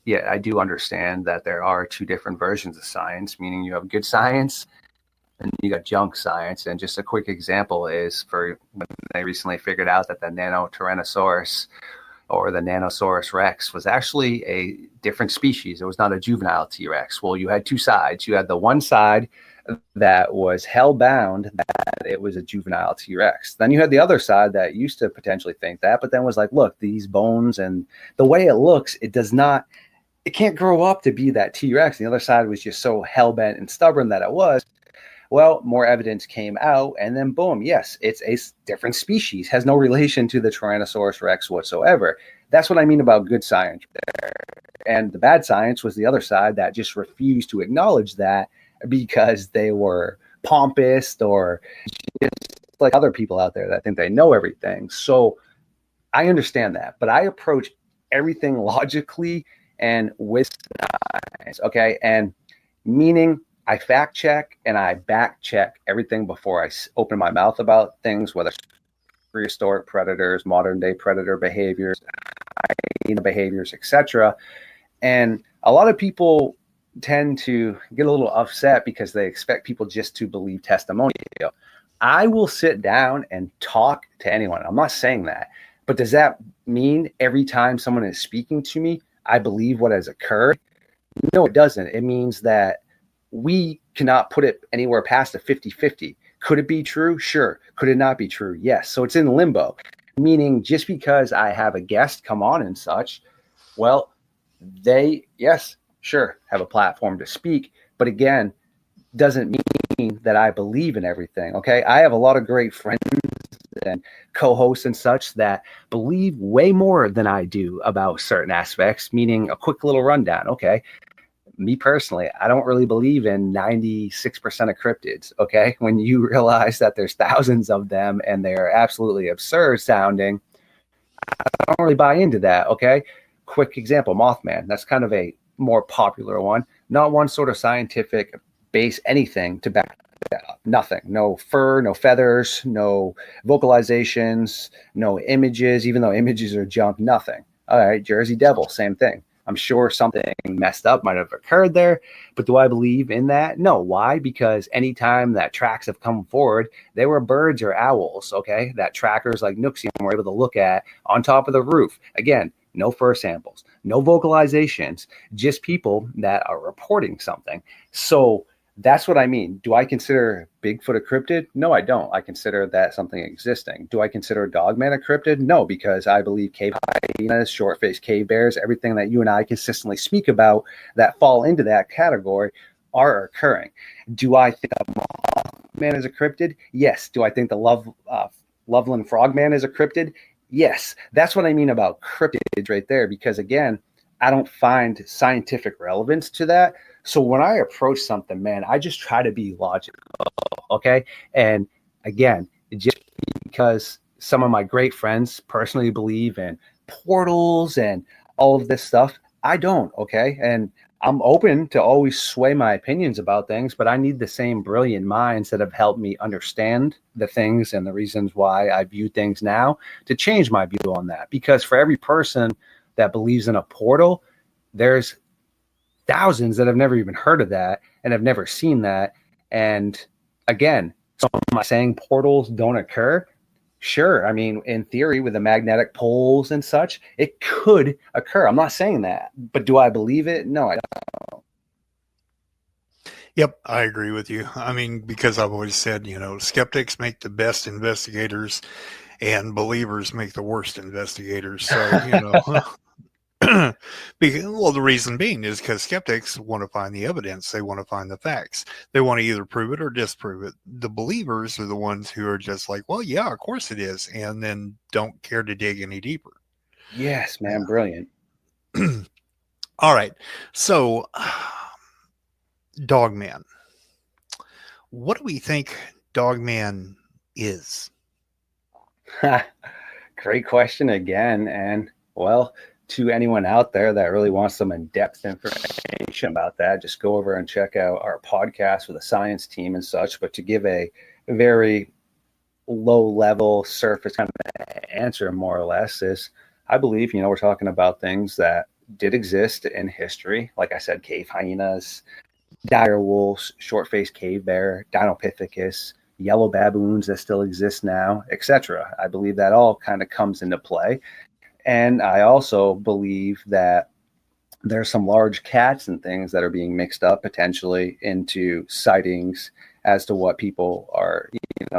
Yet I do understand that there are two different versions of science, meaning you have good science and you got junk science. And just a quick example is for when they recently figured out that the Nanotyrannosaurus or the Nanosaurus rex was actually a different species. It was not a juvenile T-Rex. Well, you had two sides. You had the one side that was hell-bound that it was a juvenile T-Rex. Then you had the other side that used to potentially think that, but then was like, look, these bones and the way it looks, it can't grow up to be that T-Rex. The other side was just so hell-bent and stubborn that it was. Well, more evidence came out, and then boom, yes, it's a different species, has no relation to the Tyrannosaurus rex whatsoever. That's what I mean about good science there. And the bad science was the other side that just refused to acknowledge that because they were pompous or just like other people out there that think they know everything. So I understand that, but I approach everything logically and with science, okay? And meaning I fact check and I back check everything before I open my mouth about things, whether it's prehistoric predators, modern day predator behaviors, behaviors, etc. And a lot of people tend to get a little upset because they expect people just to believe testimonial. I will sit down and talk to anyone. I'm not saying that, but does that mean every time someone is speaking to me, I believe what has occurred? No, it doesn't. It means that we cannot put it anywhere past a 50-50. Could it be true? Sure. Could it not be true? Yes. So it's in limbo, meaning just because I have a guest come on and such, well, they, yes, sure, have a platform to speak. But again, doesn't mean that I believe in everything. Okay. I have a lot of great friends and co-hosts and such that believe way more than I do about certain aspects, meaning a quick little rundown. Okay. Me personally, I don't really believe in 96% of cryptids. Okay. When you realize that there's thousands of them and they're absolutely absurd sounding, I don't really buy into that. Okay. Quick example, Mothman. That's kind of a more popular one. Not one sort of scientific base anything to back that up. Nothing. No fur, no feathers, no vocalizations, no images, even though images are junk, nothing. All right. Jersey Devil, same thing. I'm sure something messed up might have occurred there, but do I believe in that? No. Why? Because anytime that tracks have come forward, they were birds or owls, okay, that trackers like Nooksy were able to look at on top of the roof. Again, no fur samples, no vocalizations, just people that are reporting something. So that's what I mean. Do I consider Bigfoot a cryptid? No, I don't. I consider that something existing. Do I consider Dogman a cryptid? No, because I believe cave hyenas, short-faced cave bears, everything that you and I consistently speak about that fall into that category are occurring. Do I think a Mothman is a cryptid? Yes. Do I think the Loveland Frogman is a cryptid? Yes. That's what I mean about cryptids right there, because again, I don't find scientific relevance to that. So when I approach something, man, I just try to be logical, okay? And again, just because some of my great friends personally believe in portals and all of this stuff, I don't, okay? And I'm open to always sway my opinions about things, but I need the same brilliant minds that have helped me understand the things and the reasons why I view things now to change my view on that. Because for every person that believes in a portal, there's thousands that have never even heard of that and have never seen that. And again, so am I saying portals don't occur? Sure. I mean, in theory, with the magnetic poles and such, it could occur. I'm not saying that, but do I believe it? No, I don't. Yep, I agree with you. I mean, because I've always said, skeptics make the best investigators and believers make the worst investigators. So, well, the reason being is because skeptics want to find the evidence. They want to find the facts. They want to either prove it or disprove it. The believers are the ones who are just like, well, yeah, of course it is, and then don't care to dig any deeper. Yes, man, brilliant. All right. So, Dogman. What do we think Dogman is? Great question again. And, well, to anyone out there that really wants some in-depth information about that, just go over and check out our podcast with the science team and such. But to give a very low-level surface kind of answer, more or less, is I believe, we're talking about things that did exist in history. Like I said, cave hyenas, dire wolves, short-faced cave bear, Dinopithecus, yellow baboons that still exist now, etc. I believe that all kind of comes into play. And I also believe that there's some large cats and things that are being mixed up potentially into sightings as to what people are,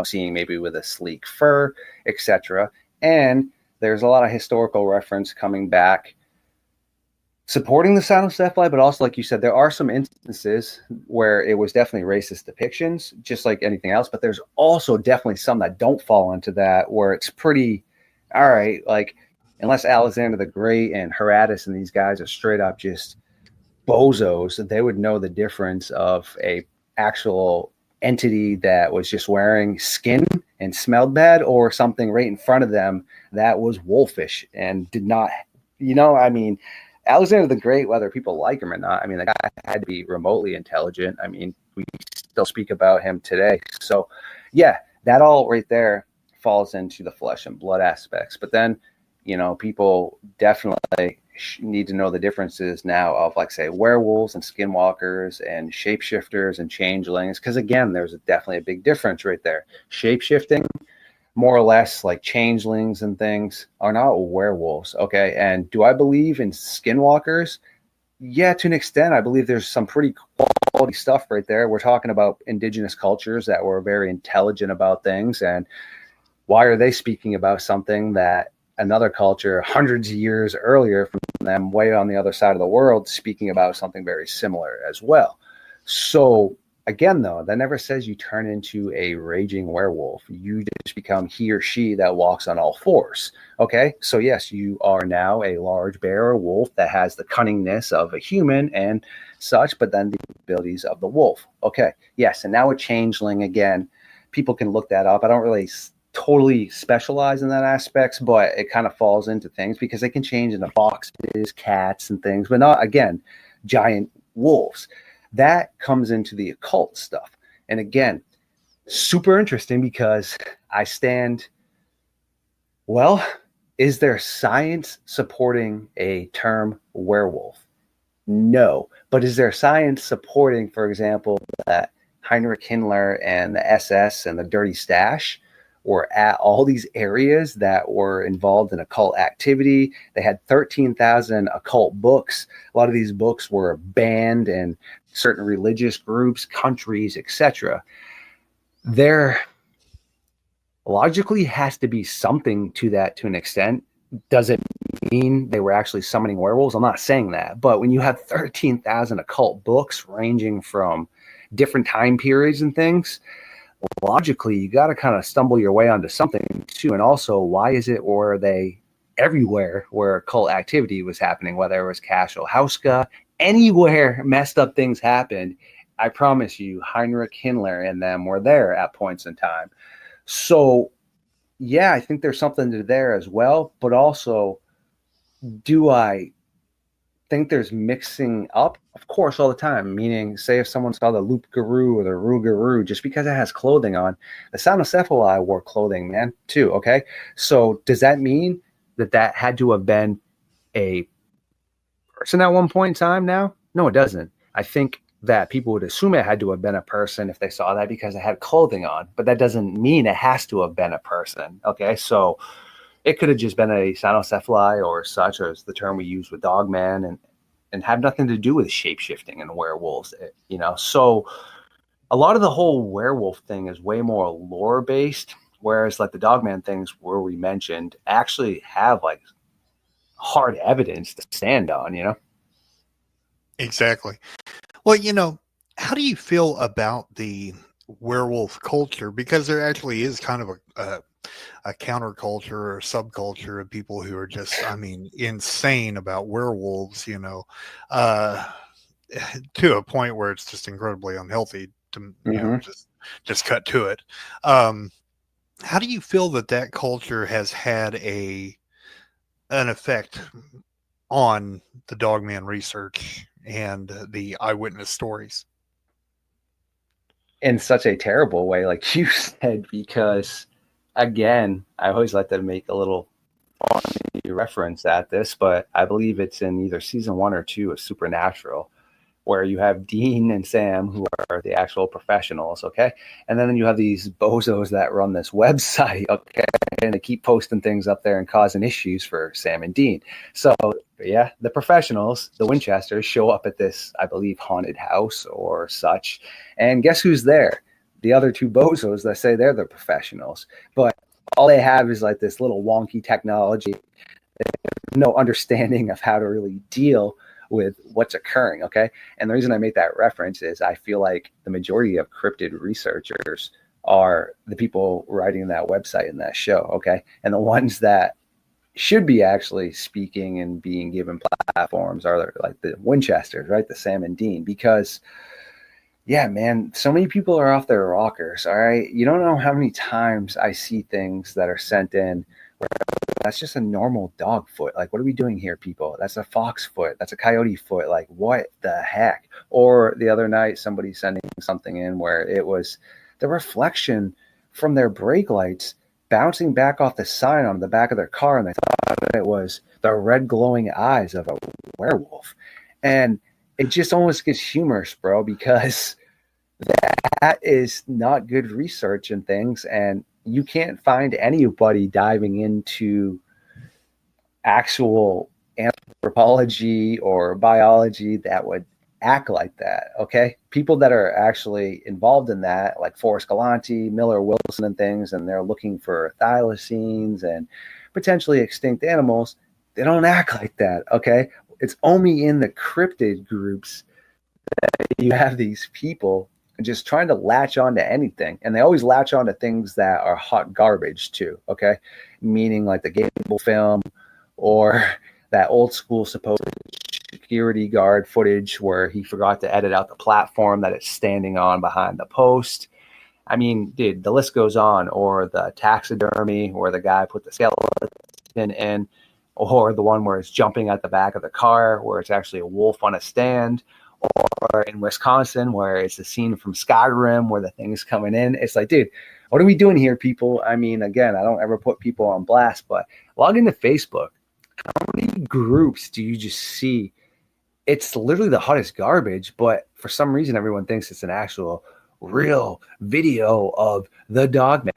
seeing maybe with a sleek fur, etc. And there's a lot of historical reference coming back supporting the cynocephaly, but also, like you said, there are some instances where it was definitely racist depictions, just like anything else. But there's also definitely some that don't fall into that, where it's pretty, all right, like, unless Alexander the Great and Herodotus and these guys are straight up just bozos, they would know the difference of a actual entity that was just wearing skin and smelled bad, or something right in front of them that was wolfish and did not, Alexander the Great, whether people like him or not, the guy had to be remotely intelligent. We still speak about him today. So, yeah, that all right there falls into the flesh and blood aspects. But then, people definitely need to know the differences now of, like, say, werewolves and skinwalkers and shapeshifters and changelings. Because, again, there's definitely a big difference right there. Shapeshifting, more or less like changelings and things, are not werewolves, okay? And do I believe in skinwalkers? Yeah, to an extent. I believe there's some pretty quality stuff right there. We're talking about indigenous cultures that were very intelligent about things, and why are they speaking about something that another culture hundreds of years earlier from them, way on the other side of the world, speaking about something very similar as well? So Again, though, that never says you turn into a raging werewolf. You just become he or she that walks on all fours. Okay, so yes, you are now a large bear or wolf that has the cunningness of a human and such, but then the abilities of the wolf. Okay, yes, and now a changeling again. People can look that up. I don't really totally specialize in that aspects, but it kind of falls into things because they can change into foxes, cats, and things, but not again giant wolves. That comes into the occult stuff. And again, super interesting because I stand, well, is there science supporting a term werewolf? No. But is there science supporting, for example, that Heinrich Himmler and the SS and the Dirty Stash were at all these areas that were involved in occult activity? They had 13,000 occult books. A lot of these books were banned in certain religious groups, countries, etc. There logically has to be something to that to an extent. Does it mean they were actually summoning werewolves? I'm not saying that. But when you have 13,000 occult books ranging from different time periods and things, logically, you got to kind of stumble your way onto something too. And also, why is it, or are they everywhere where occult activity was happening, whether it was Cashel, Hauska, anywhere messed up things happened? I promise you, Heinrich Himmler and them were there at points in time. So, yeah, I think there's something to there as well. But also, do I think there's mixing up? Of course, all the time. Meaning, say if someone saw the Loup Garou or the Rougarou, just because it has clothing on, the Cynocephali wore clothing, man, too. Okay, so does that mean that had to have been a person at one point in time? Now, no, it doesn't. I think that people would assume it had to have been a person if they saw that because it had clothing on, but that doesn't mean it has to have been a person. Okay, so it could have just been a cynocephali or such, or the term we use with Dogman, and have nothing to do with shape-shifting and werewolves, you know? So a lot of the whole werewolf thing is way more lore-based, whereas like the Dogman things where we mentioned actually have like hard evidence to stand on, you know? Exactly. Well, how do you feel about the werewolf culture? Because there actually is kind of a counterculture or subculture of people who are just, insane about werewolves, to a point where it's just incredibly unhealthy to, just cut to it. How do you feel that culture has had an effect on the Dogman research and the eyewitness stories? In such a terrible way, like you said, because again, I always like to make a little funny reference at this, but I believe it's in either season 1 or 2 of Supernatural, where you have Dean and Sam, who are the actual professionals, okay? And then you have these bozos that run this website, okay? And they keep posting things up there and causing issues for Sam and Dean. So, yeah, the professionals, the Winchesters, show up at this, I believe, haunted house or such. And guess who's there? The other two bozos that say they're the professionals. But all they have is like this little wonky technology. They have no understanding of how to really deal with what's occurring, okay? And the reason I make that reference is I feel like the majority of cryptid researchers are the people writing that website and that show, okay? And the ones that should be actually speaking and being given platforms are like the Winchesters, right? The Sam and Dean, because yeah, man, so many people are off their rockers, all right? You don't know how many times I see things that are sent in where that's just a normal dog foot. Like, what are we doing here, people? That's a fox foot. That's a coyote foot. Like, what the heck? Or the other night, somebody sending something in where it was the reflection from their brake lights bouncing back off the sign on the back of their car, and they thought it was the red glowing eyes of a werewolf. And it just almost gets humorous, bro, because that is not good research and things, and you can't find anybody diving into actual anthropology or biology that would act like that, okay? People that are actually involved in that, like Forrest Galanti, Miller Wilson and things, and they're looking for thylacines and potentially extinct animals, they don't act like that, okay? It's only in the cryptid groups that you have these people just trying to latch on to anything. And they always latch on to things that are hot garbage too, okay? Meaning like the Gable film or that old school supposed security guard footage where he forgot to edit out the platform that it's standing on behind the post. I mean, dude, the list goes on. Or the taxidermy where the guy put the skeleton in, or the one where it's jumping at the back of the car where it's actually a wolf on a stand, or in Wisconsin where it's a scene from Skyrim where the thing is coming in. It's like, dude, what are we doing here, people? I mean, again, I don't ever put people on blast, but log into Facebook. How many groups do you just see? It's literally the hottest garbage, but for some reason, everyone thinks it's an actual real video of the Dogman,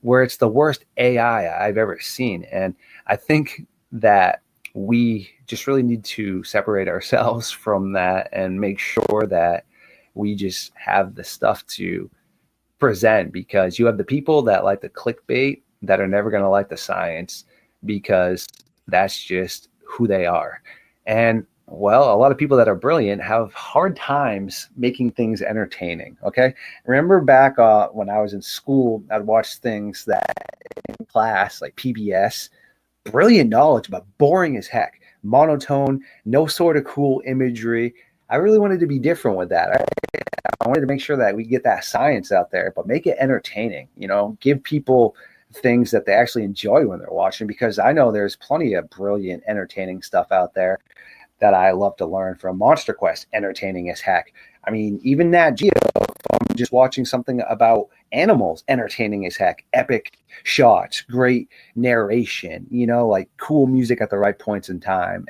where it's the worst AI I've ever seen. And I think that we just really need to separate ourselves from that and make sure that we just have the stuff to present, because you have the people that like the clickbait that are never going to like the science, because that's just who they are. And well, a lot of people that are brilliant have hard times making things entertaining. Okay. Remember back when I was in school, I'd watch things that in class, like PBS, brilliant knowledge, but boring as heck, monotone, no sort of cool imagery. I really wanted to be different with that. I wanted to make sure that we get that science out there, but make it entertaining, give people things that they actually enjoy when they're watching, because I know there's plenty of brilliant, entertaining stuff out there that I love to learn from. Monster Quest, entertaining as heck. I mean, even Nat Geo, I'm just watching something about animals, entertaining as heck. Epic shots, great narration, like cool music at the right points in time,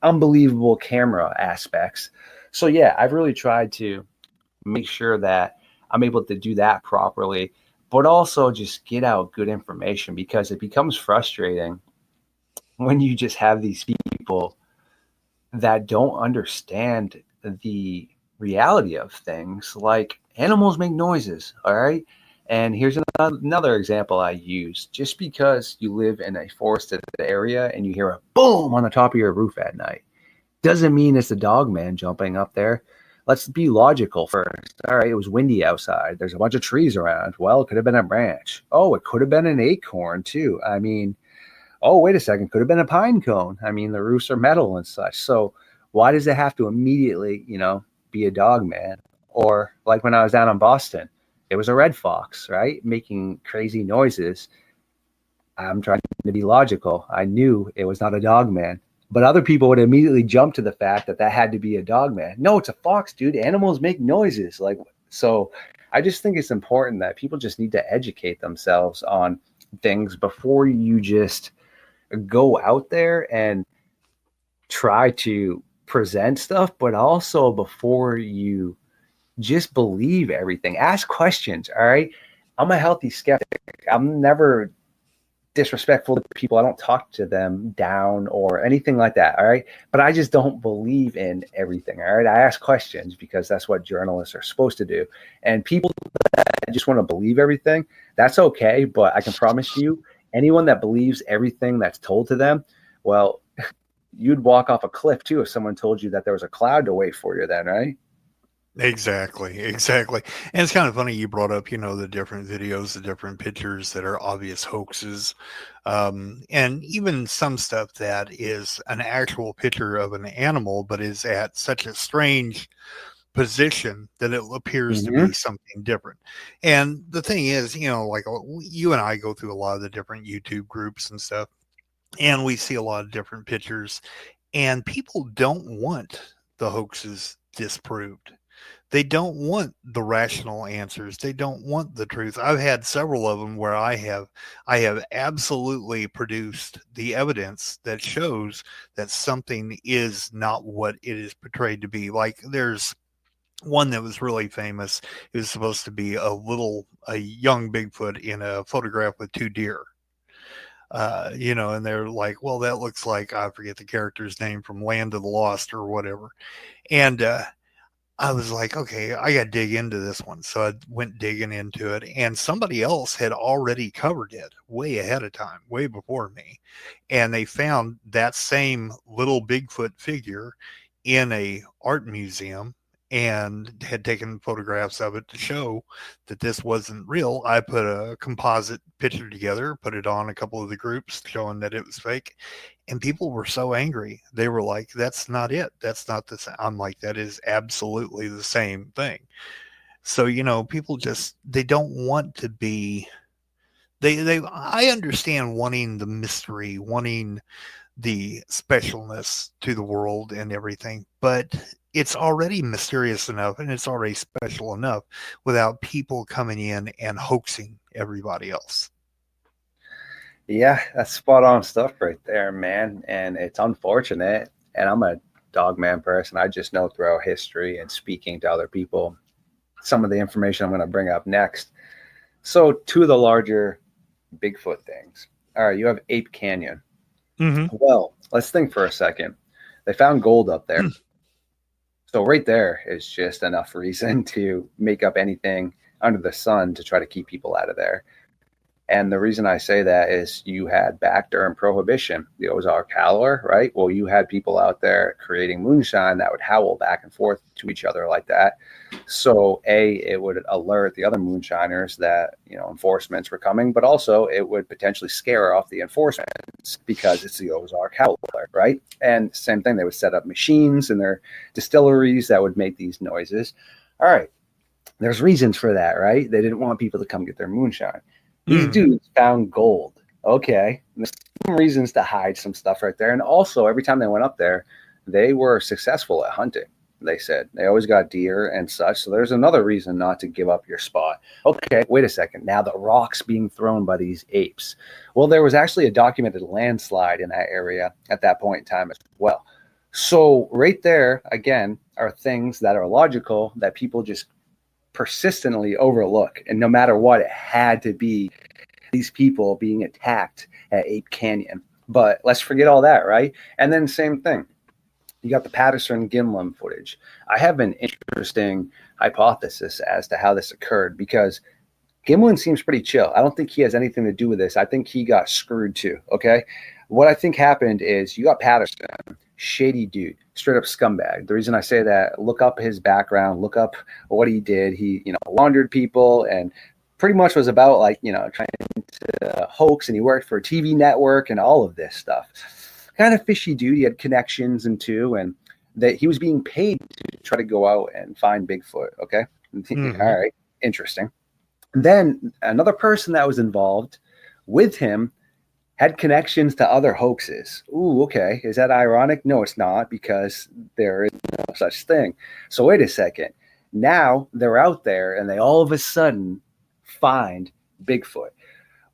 unbelievable camera aspects. So yeah, I've really tried to make sure that I'm able to do that properly, but also just get out good information, because it becomes frustrating when you just have these people that don't understand the reality of things. Like, animals make noises, all right? And here's another example I use. Just because you live in a forested area and you hear a boom on the top of your roof at night doesn't mean it's the Dogman jumping up there. Let's be logical first. All right, it was windy outside. There's a bunch of trees around. Well, it could have been a branch. Oh, it could have been an acorn too. I mean, oh, wait a second, could have been a pine cone. I mean, the roofs are metal and such. So why does it have to immediately, be a Dogman? Or like when I was down in Boston, it was a red fox, right? Making crazy noises. I'm trying to be logical. I knew it was not a Dogman, but other people would immediately jump to the fact that had to be a Dogman. No, it's a fox, dude. Animals make noises. So I just think it's important that people just need to educate themselves on things before you just go out there and try to present stuff, but also before you just believe everything. Ask questions, all right? I'm a healthy skeptic. I'm never disrespectful to people. I don't talk to them down or anything like that, all right? But I just don't believe in everything, all right? I ask questions because that's what journalists are supposed to do. And people that just want to believe everything, that's okay, but I can promise you, anyone that believes everything that's told to them, well, you'd walk off a cliff too if someone told you that there was a cloud to wait for you then, right? Exactly. And it's kind of funny you brought up, the different videos, the different pictures that are obvious hoaxes, and even some stuff that is an actual picture of an animal, but is at such a strange position that it appears to be something different. And the thing is, like you and I go through a lot of the different YouTube groups and stuff, and we see a lot of different pictures, and people don't want the hoaxes disproved. They don't want the rational answers. They don't want the truth. I've had several of them where I have absolutely produced the evidence that shows that something is not what it is portrayed to be. Like, there's one that was really famous. It was supposed to be a young Bigfoot in a photograph with two deer. And they're like, well, that looks like, I forget the character's name, from Land of the Lost or whatever. And I was like, okay, I got to dig into this one. So I went digging into it, and somebody else had already covered it way ahead of time, way before me. And they found that same little Bigfoot figure in a art museum, and had taken photographs of it to show that this wasn't real. I put a composite picture together, put it on a couple of the groups showing that it was fake, and people were so angry. They were like, that's not it. That's not the same. I'm like, that is absolutely the same thing. So, people just, they don't want to be, I understand wanting the mystery, wanting the specialness to the world and everything, but it's already mysterious enough and it's already special enough without people coming in and hoaxing everybody else. Yeah, that's spot on stuff right there, man. And it's unfortunate. And I'm a Dogman person. I just know throughout history and speaking to other people, some of the information I'm going to bring up next. So, two of the larger Bigfoot things. All right, you have Ape Canyon. Mm-hmm. Well, let's think for a second. They found gold up there. So right there is just enough reason to make up anything under the sun to try to keep people out of there. And the reason I say that is you had back during Prohibition, the Ozark Howler, right? Well, you had people out there creating moonshine that would howl back and forth to each other like that. So, it would alert the other moonshiners that, enforcements were coming, but also it would potentially scare off the enforcements because it's the Ozark Howler, right? And same thing, they would set up machines in their distilleries that would make these noises. All right, there's reasons for that, right? They didn't want people to come get their moonshine. These dudes found gold. Okay. There's some reasons to hide some stuff right there. And also, every time they went up there, they were successful at hunting. They said they always got deer and such. So there's another reason not to give up your spot. Okay, wait a second. Now the rocks being thrown by these apes. Well, there was actually a documented landslide in that area at that point in time as well. So right there, again, are things that are logical that people just persistently overlook, and no matter what, it had to be these people being attacked at Ape Canyon. But let's forget all that, right? And then same thing, you got the Patterson-Gimlin footage. I have an interesting hypothesis as to how this occurred, because Gimlin seems pretty chill. I don't think he has anything to do with this. I think he got screwed too, okay? What I think happened is you got Patterson, shady dude, straight up scumbag. The reason I say that, look up his background, look up what he did. He, laundered people and pretty much was about trying to hoax, and he worked for a TV network and all of this stuff. Kind of fishy dude. He had connections and that he was being paid to try to go out and find Bigfoot. Okay. Mm-hmm. All right. Interesting. Then another person that was involved with him had connections to other hoaxes. Ooh, okay. Is that ironic? No, it's not, because there is no such thing. So wait a second. Now they're out there and they all of a sudden find Bigfoot.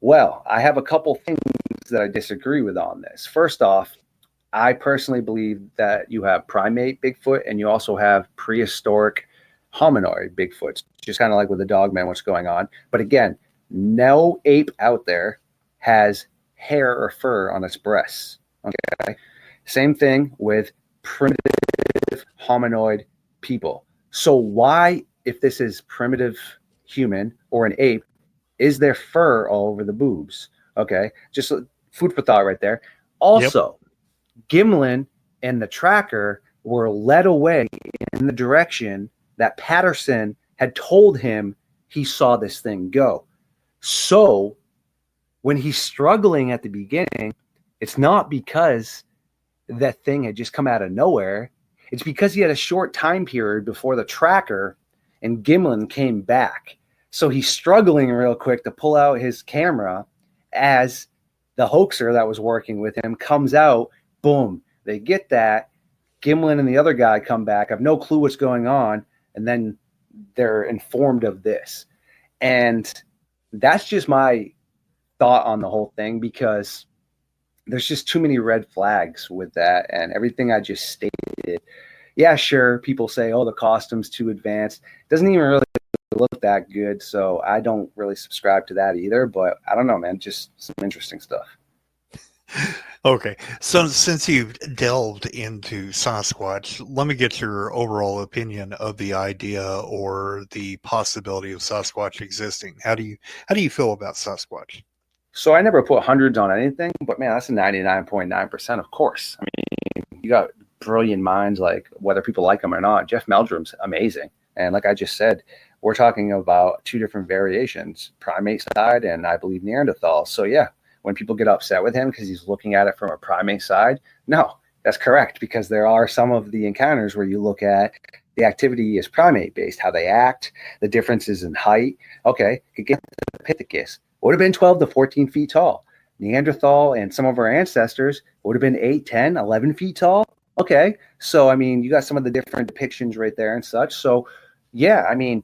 Well, I have a couple things that I disagree with on this. First off, I personally believe that you have primate Bigfoot and you also have prehistoric hominoid Bigfoots, just kind of like with the Dogman, what's going on. But again, no ape out there has hair or fur on its breasts. Okay. Same thing with primitive hominoid people. So why, if this is primitive human or an ape, is there fur all over the boobs? Okay. Just food for thought right there. Also, Gimlin and the tracker were led away in the direction that Patterson had told him he saw this thing go. So when he's struggling at the beginning, it's not because that thing had just come out of nowhere. It's because he had a short time period before the tracker and Gimlin came back. So he's struggling real quick to pull out his camera as the hoaxer that was working with him comes out. Boom. They get that. Gimlin and the other guy come back, have no clue what's going on, and then they're informed of this. And that's just my thought on the whole thing, because there's just too many red flags with that and everything I just stated. Yeah, sure, people say, oh, the costume's too advanced. Doesn't even really look that good, so I don't really subscribe to that either. But I don't know, man, just some interesting stuff. Okay, so since you've delved into Sasquatch, let me get your overall opinion of the idea or the possibility of Sasquatch existing. How do you feel about Sasquatch? So I never put hundreds on anything, but man, that's a 99.9%, of course. I mean, you got brilliant minds, like whether people like him or not. Jeff Meldrum's amazing. And like I just said, we're talking about two different variations, primate side and I believe Neanderthal. So yeah, when people get upset with him because he's looking at it from a primate side, no, that's correct, because there are some of the encounters where you look at the activity is primate based, how they act, the differences in height. Okay, could get the Pithecus would have been 12 to 14 feet tall. Neanderthal and some of our ancestors would have been 8, 10, 11 feet tall. Okay, so I mean, you got some of the different depictions right there and such. So yeah, I mean,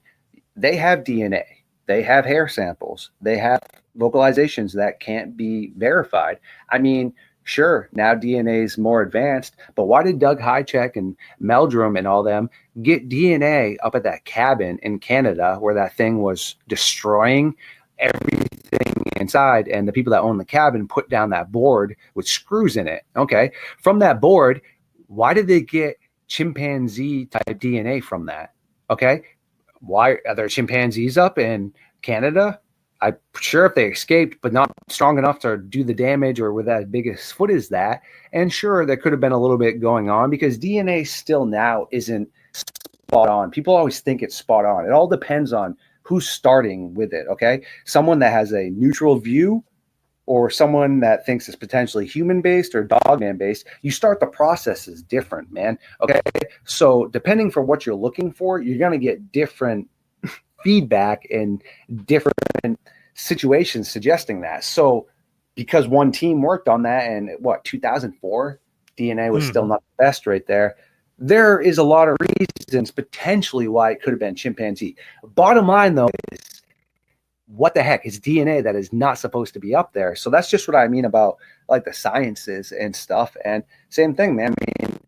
they have DNA, they have hair samples, they have vocalizations that can't be verified. I mean, sure, now DNA is more advanced, but why did Doug Hychek and Meldrum and all them get DNA up at that cabin in Canada where that thing was destroying everything inside, and the people that own the cabin put down that board with screws in it? Okay, from that board, why did they get chimpanzee type DNA from that? Okay, why are there chimpanzees up in Canada? I'm sure if they escaped, but not strong enough to do the damage or with as big a foot as that. And sure, there could have been a little bit going on because DNA still now isn't spot on. People always think it's spot on. It all depends on who's starting with it, okay? Someone that has a neutral view or someone that thinks it's potentially human-based or dogman-based, you start the process is different, man, okay? So depending for what you're looking for, you're going to get different feedback and different situations suggesting that. So because one team worked on that and 2004 DNA was still not the best right there, there is a lot of reasons potentially why it could have been chimpanzee. Bottom line though is, what the heck is DNA that is not supposed to be up there? So that's just what I mean about like the sciences and stuff. And same thing, man. I mean,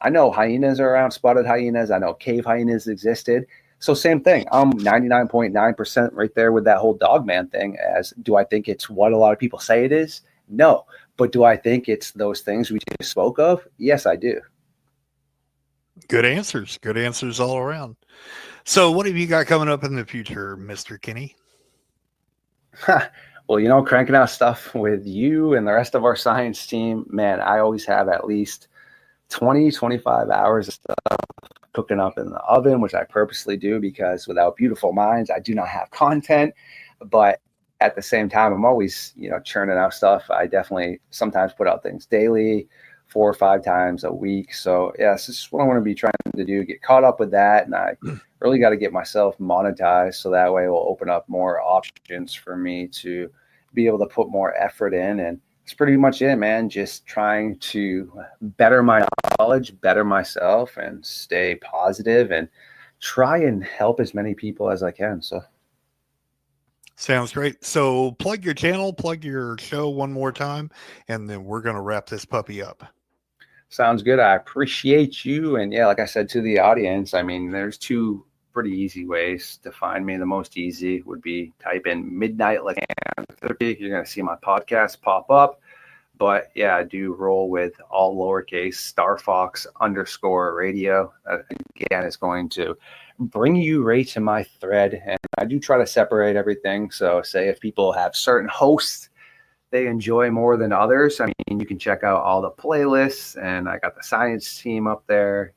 I know hyenas are around, spotted hyenas. I know cave hyenas existed. So same thing. I'm 99.9% right there with that whole Dogman thing. As do I think it's what a lot of people say it is? No. But do I think it's those things we just spoke of? Yes, I do. Good answers. Good answers all around. So what have you got coming up in the future, Mr. Kinney? Well, cranking out stuff with you and the rest of our science team, man, I always have at least 20, 25 hours of stuff cooking up in the oven, which I purposely do because without beautiful minds, I do not have content. But at the same time, I'm always, churning out stuff. I definitely sometimes put out things daily, 4 or 5 times a week. So yeah, this is what I want to be trying to do, get caught up with that. And I really got to get myself monetized. So that way it will open up more options for me to be able to put more effort in. And it's pretty much it, man. Just trying to better my knowledge, better myself, and stay positive and try and help as many people as I can. So sounds great. So plug your channel, plug your show one more time, and then we're going to wrap this puppy up. Sounds good. I appreciate you. And yeah, like I said to the audience, I mean, there's 2 pretty easy ways to find me. The most easy would be type in Midnight Lycanthropy. You're going to see my podcast pop up. But yeah, I do roll with all lowercase Starfox _radio. Again, it's going to bring you right to my thread. And I do try to separate everything. So say if people have certain hosts they enjoy more than others, I mean, you can check out all the playlists, and I got the science team up there,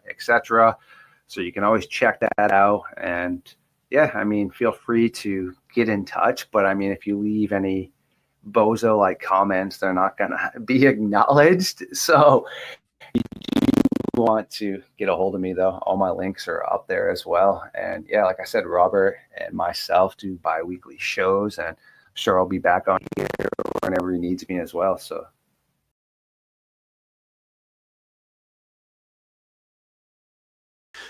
etc. So you can always check that out. And yeah, I mean, feel free to get in touch. But I mean, if you leave any bozo like comments, they're not going to be acknowledged. So if you want to get a hold of me, though, all my links are up there as well. And yeah, like I said, Robert and myself do bi-weekly shows, and sure I'll be back on here whenever he needs me as well.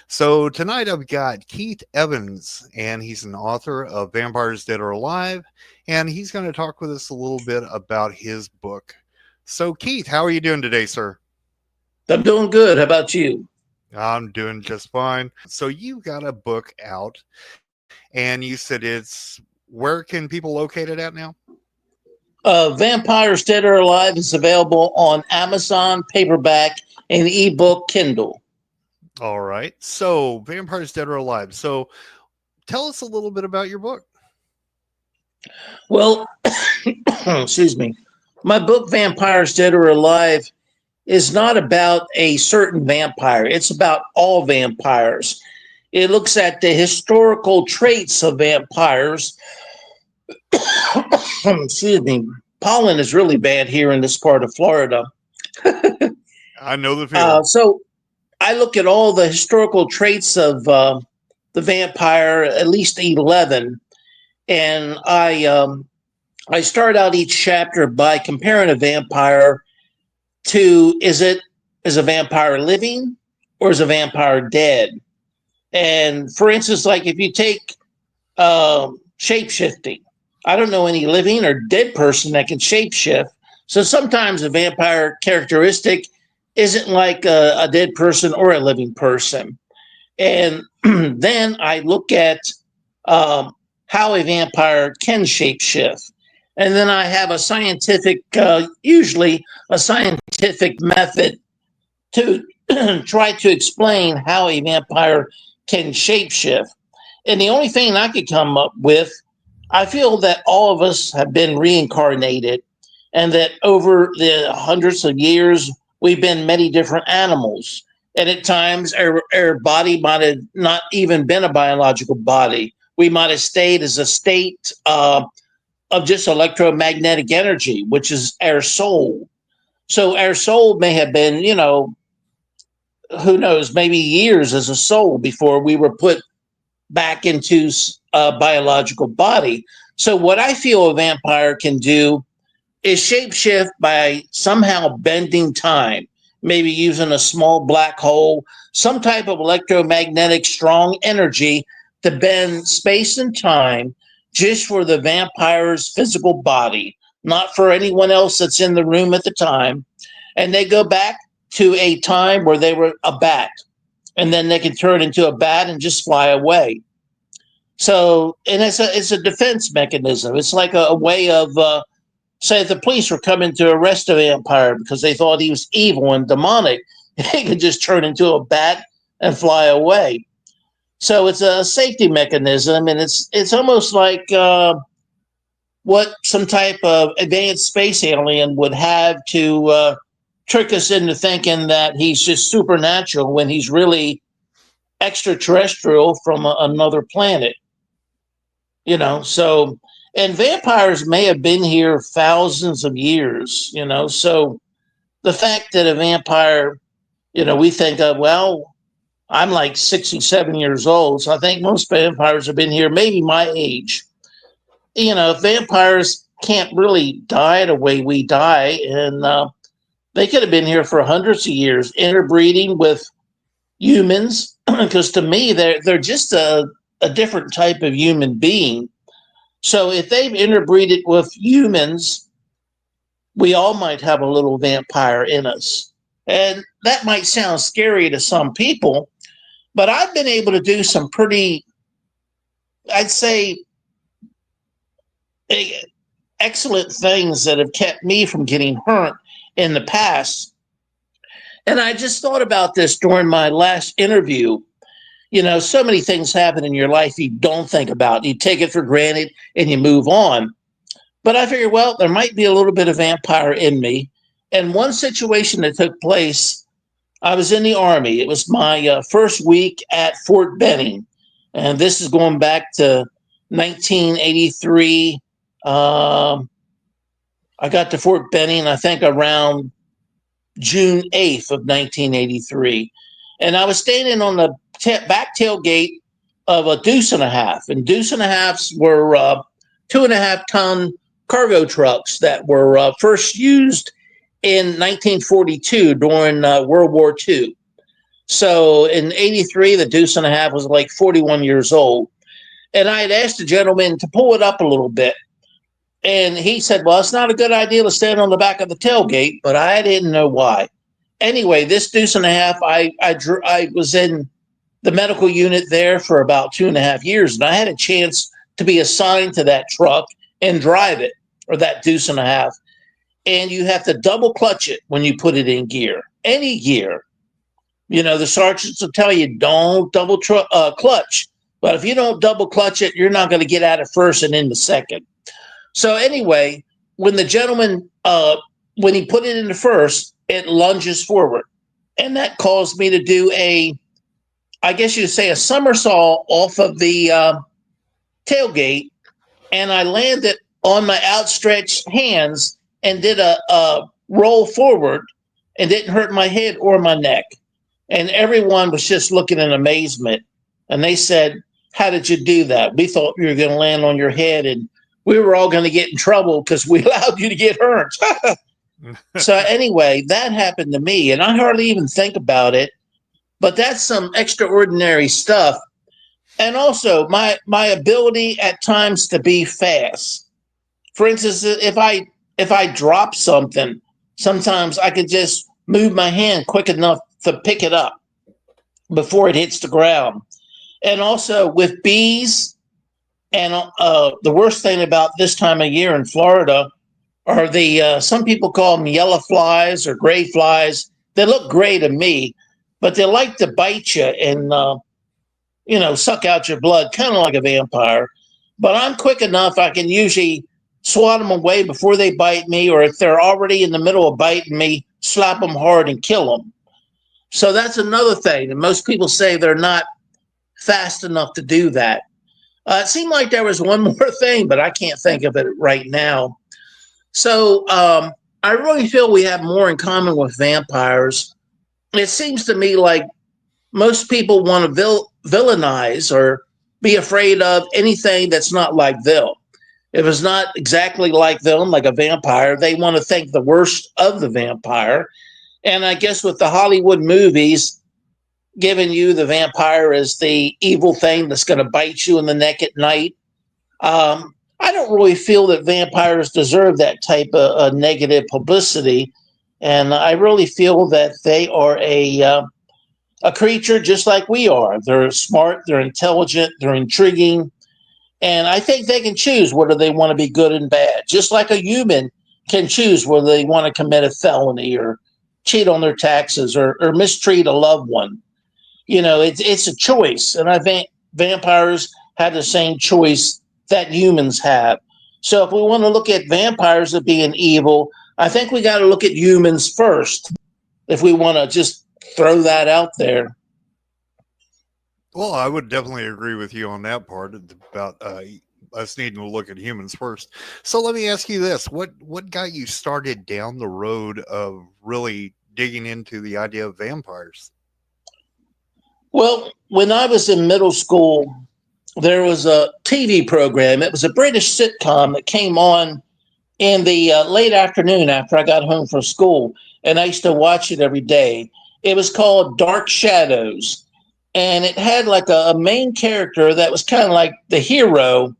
So tonight I've got Keith Evans, and he's an author of Vampires Dead or Alive, and he's going to talk with us a little bit about his book. So Keith, how are you doing today, sir? I'm doing good. How about you? I'm doing just fine. So you got a book out, and you said where can people locate it at now? Vampires Dead or Alive is available on Amazon, paperback, and ebook Kindle. All right. So Vampires Dead or Alive. So tell us a little bit about your book. Well, excuse me. My book, Vampires Dead or Alive, is not about a certain vampire. It's about all vampires. It looks at the historical traits of vampires. Excuse me. Pollen is really bad here in this part of Florida. I know the feeling. So I look at all the historical traits of the vampire, at least 11, and I start out each chapter by comparing a vampire to is a vampire living or is a vampire dead? And for instance, like if you take shape-shifting, I don't know any living or dead person that can shapeshift. So sometimes a vampire characteristic isn't like a dead person or a living person. And then I look at how a vampire can shapeshift. And then I have a scientific, usually a scientific method to try to explain how a vampire can shapeshift. And the only thing I could come up with, I feel that all of us have been reincarnated and that over the hundreds of years, we've been many different animals. And at times, our body might have not even been a biological body. We might have stayed as a state of just electromagnetic energy, which is our soul. So our soul may have been, who knows, maybe years as a soul before we were put back into a biological body. So what I feel a vampire can do is shapeshift by somehow bending time, maybe using a small black hole, some type of electromagnetic strong energy to bend space and time just for the vampire's physical body, not for anyone else that's in the room at the time. And they go back to a time where they were a bat, and then they can turn into a bat and just fly away. So, and it's a defense mechanism. It's like a way of, say, if the police were coming to arrest a vampire because they thought he was evil and demonic, he could just turn into a bat and fly away. So it's a safety mechanism, and it's almost like what some type of advanced space alien would have to trick us into thinking that he's just supernatural when he's really extraterrestrial from another planet. So, and vampires may have been here thousands of years, so the fact that a vampire, we think of, well, I'm like 67 years old, so I think most vampires have been here maybe my age. Vampires can't really die the way we die, and they could have been here for hundreds of years, interbreeding with humans, because to me, they're just a different type of human being. So if they've interbreeded with humans, we all might have a little vampire in us. And that might sound scary to some people, but I've been able to do some pretty, I'd say, excellent things that have kept me from getting hurt in the past. And I just thought about this during my last interview. So many things happen in your life you don't think about. You take it for granted and you move on. But I figured, well, there might be a little bit of vampire in me. And one situation that took place, I was in the Army. It was my first week at Fort Benning. And this is going back to 1983. I got to Fort Benning, I think, around June 8th of 1983. And I was standing on the back tailgate of a deuce and a half. And deuce and a halves were 2.5 ton cargo trucks that were first used in 1942 during World War II. So in 83, the deuce and a half was like 41 years old. And I had asked the gentleman to pull it up a little bit. And he said, well, it's not a good idea to stand on the back of the tailgate, but I didn't know why. Anyway, this deuce and a half, I was in the medical unit there for about 2.5 years, and I had a chance to be assigned to that truck and drive it, or that deuce and a half. And you have to double clutch it when you put it in gear, any gear. The sergeants will tell you, don't double clutch. But if you don't double clutch it, you're not going to get out of first and into second. So anyway, when the gentleman, when he put it into first, it lunges forward. And that caused me to do I guess you'd say a somersault off of the tailgate. And I landed on my outstretched hands and did a roll forward and didn't hurt my head or my neck. And everyone was just looking in amazement. And they said, how did you do that? We thought you were going to land on your head and we were all going to get in trouble because we allowed you to get hurt. So anyway, that happened to me, and I hardly even think about it, but that's some extraordinary stuff. And also my ability at times to be fast. For instance, if I drop something, sometimes I could just move my hand quick enough to pick it up before it hits the ground. And also with bees, and the worst thing about this time of year in Florida are the some people call them yellow flies or gray flies. They look gray to me, but they like to bite you and suck out your blood, kind of like a vampire. But I'm quick enough; I can usually swat them away before they bite me, or if they're already in the middle of biting me, slap them hard and kill them. So that's another thing. And most people say they're not fast enough to do that. It seemed like there was one more thing, but I can't think of it right now. So I really feel we have more in common with vampires. It seems to me like most people want to villainize or be afraid of anything that's not like them. If it's not exactly like them, like a vampire, they want to think the worst of the vampire. And I guess with the Hollywood movies, giving you the vampire as the evil thing that's going to bite you in the neck at night, I don't really feel that vampires deserve that type of negative publicity. And I really feel that they are a creature just like we are. They're smart, they're intelligent, they're intriguing. And I think they can choose whether they want to be good and bad, just like a human can choose whether they want to commit a felony or cheat on their taxes or mistreat a loved one. It's a choice. And I think vampires have the same choice that humans have. So if we want to look at vampires as being evil, I think we got to look at humans first if we want to just throw that out there. Well, I would definitely agree with you on that part about us needing to look at humans first. So let me ask you this. What got you started down the road of really digging into the idea of vampires? Well, when I was in middle school, there was a TV program. It was a British sitcom that came on in the late afternoon after I got home from school, and I used to watch it every day. It was called Dark Shadows, and it had like a main character that was kind of like the hero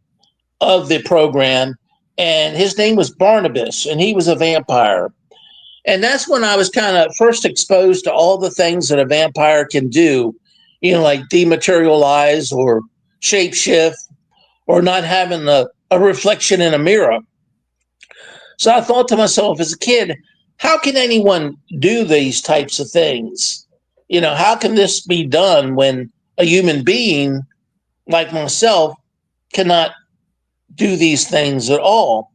of the program, and his name was Barnabas, and he was a vampire. And that's when I was kind of first exposed to all the things that a vampire can do, like dematerialize or shapeshift or not having a reflection in a mirror. So I thought to myself as a kid, how can anyone do these types of things? How can this be done when a human being like myself cannot do these things at all?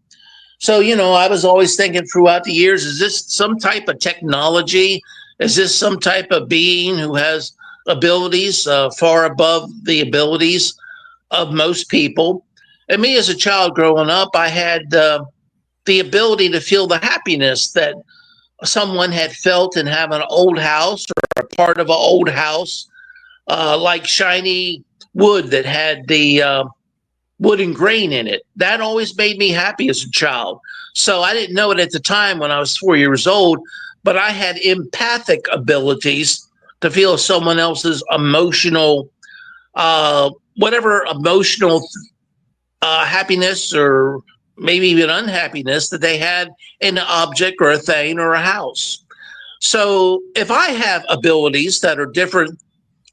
So, I was always thinking throughout the years, is this some type of technology? Is this some type of being who has abilities far above the abilities of most people? And me as a child growing up, I had the ability to feel the happiness that someone had felt in having an old house or a part of an old house, like shiny wood that had the wooden grain in it. That always made me happy as a child. So I didn't know it at the time when I was 4 years old, but I had empathic abilities to feel someone else's emotional, whatever emotional happiness or maybe even unhappiness that they had in an object or a thing or a house. So if I have abilities that are different,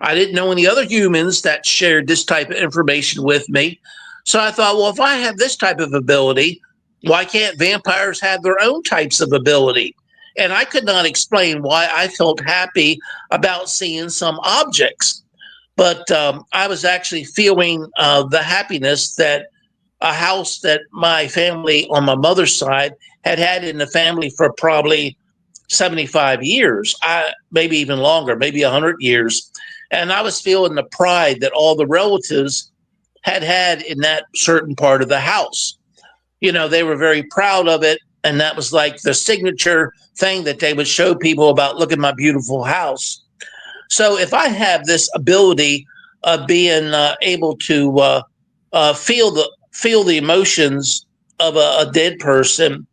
I didn't know any other humans that shared this type of information with me. So I thought, well, if I have this type of ability, why can't vampires have their own types of ability? And I could not explain why I felt happy about seeing some objects. But I was actually feeling the happiness that a house that my family on my mother's side had in the family for probably 75 years, maybe even longer, maybe 100 years. And I was feeling the pride that all the relatives had in that certain part of the house. You know, they were very proud of it. And that was like the signature thing that they would show people about, look at my beautiful house. So if I have this ability of being able to feel the emotions of a dead person,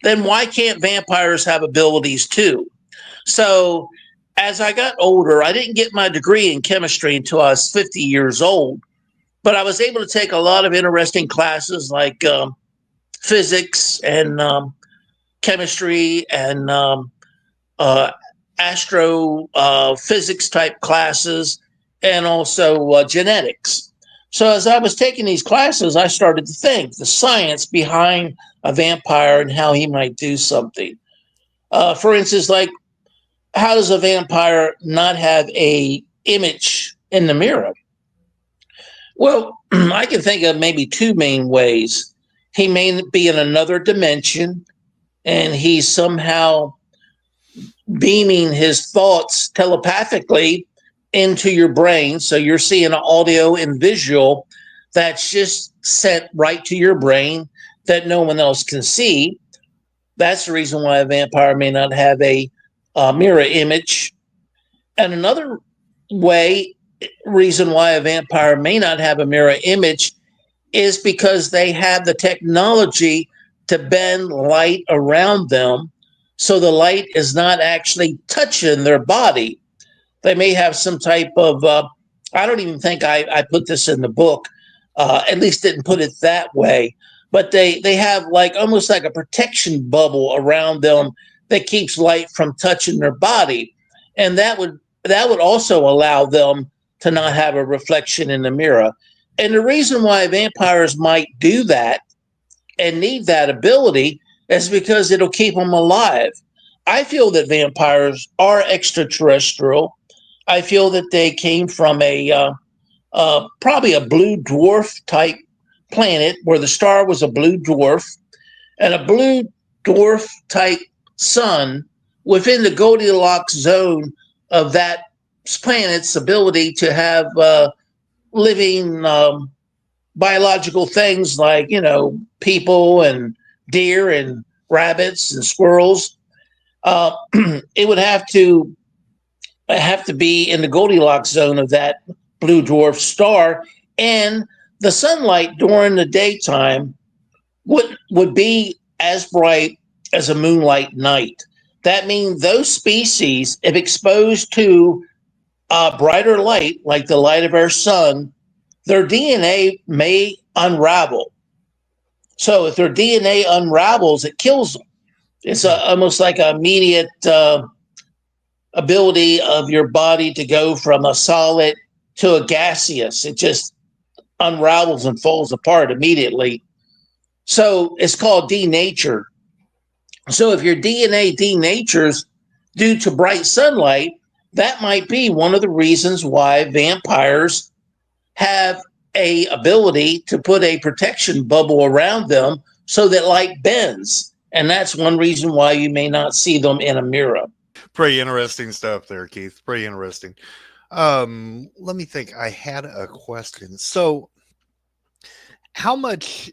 then why can't vampires have abilities too? So as I got older, I didn't get my degree in chemistry until I was 50 years old, but I was able to take a lot of interesting classes like physics and chemistry and astrophysics type classes, and also genetics. So as I was taking these classes, I started to think the science behind a vampire and how he might do something. For instance, like, how does a vampire not have a image in the mirror? Well, I can think of maybe two main ways. He may be in another dimension and he's somehow beaming his thoughts telepathically into your brain. So you're seeing an audio and visual that's just sent right to your brain that no one else can see. That's the reason why a vampire may not have a mirror image. And another reason why a vampire may not have a mirror image is because they have the technology to bend light around them, so the light is not actually touching their body. They may have some type of, I don't even think I put this in the book, at least didn't put it that way, but they have like almost like a protection bubble around them that keeps light from touching their body. And that would also allow them to not have a reflection in the mirror. And the reason why vampires might do that and need that ability is because it'll keep them alive. I feel that vampires are extraterrestrial. I feel that they came from a probably a blue dwarf type planet where the star was a blue dwarf, and a blue dwarf type sun within the Goldilocks zone of that planet's ability to have living biological things like, you know, people and deer and rabbits and squirrels. It would have to be in the Goldilocks zone of that blue dwarf star, and the sunlight during the daytime would be as bright as a moonlight night. That means those species, if exposed to brighter light, like the light of our sun, their DNA may unravel. So if their DNA unravels, it kills them. It's almost like an immediate ability of your body to go from a solid to a gaseous. It just unravels and falls apart immediately. So it's called denature. So if your DNA denatures due to bright sunlight, that might be one of the reasons why vampires have a ability to put a protection bubble around them so that light bends. And that's one reason why you may not see them in a mirror. Pretty interesting stuff there, Keith. Pretty interesting. Let me think. I had a question. So how much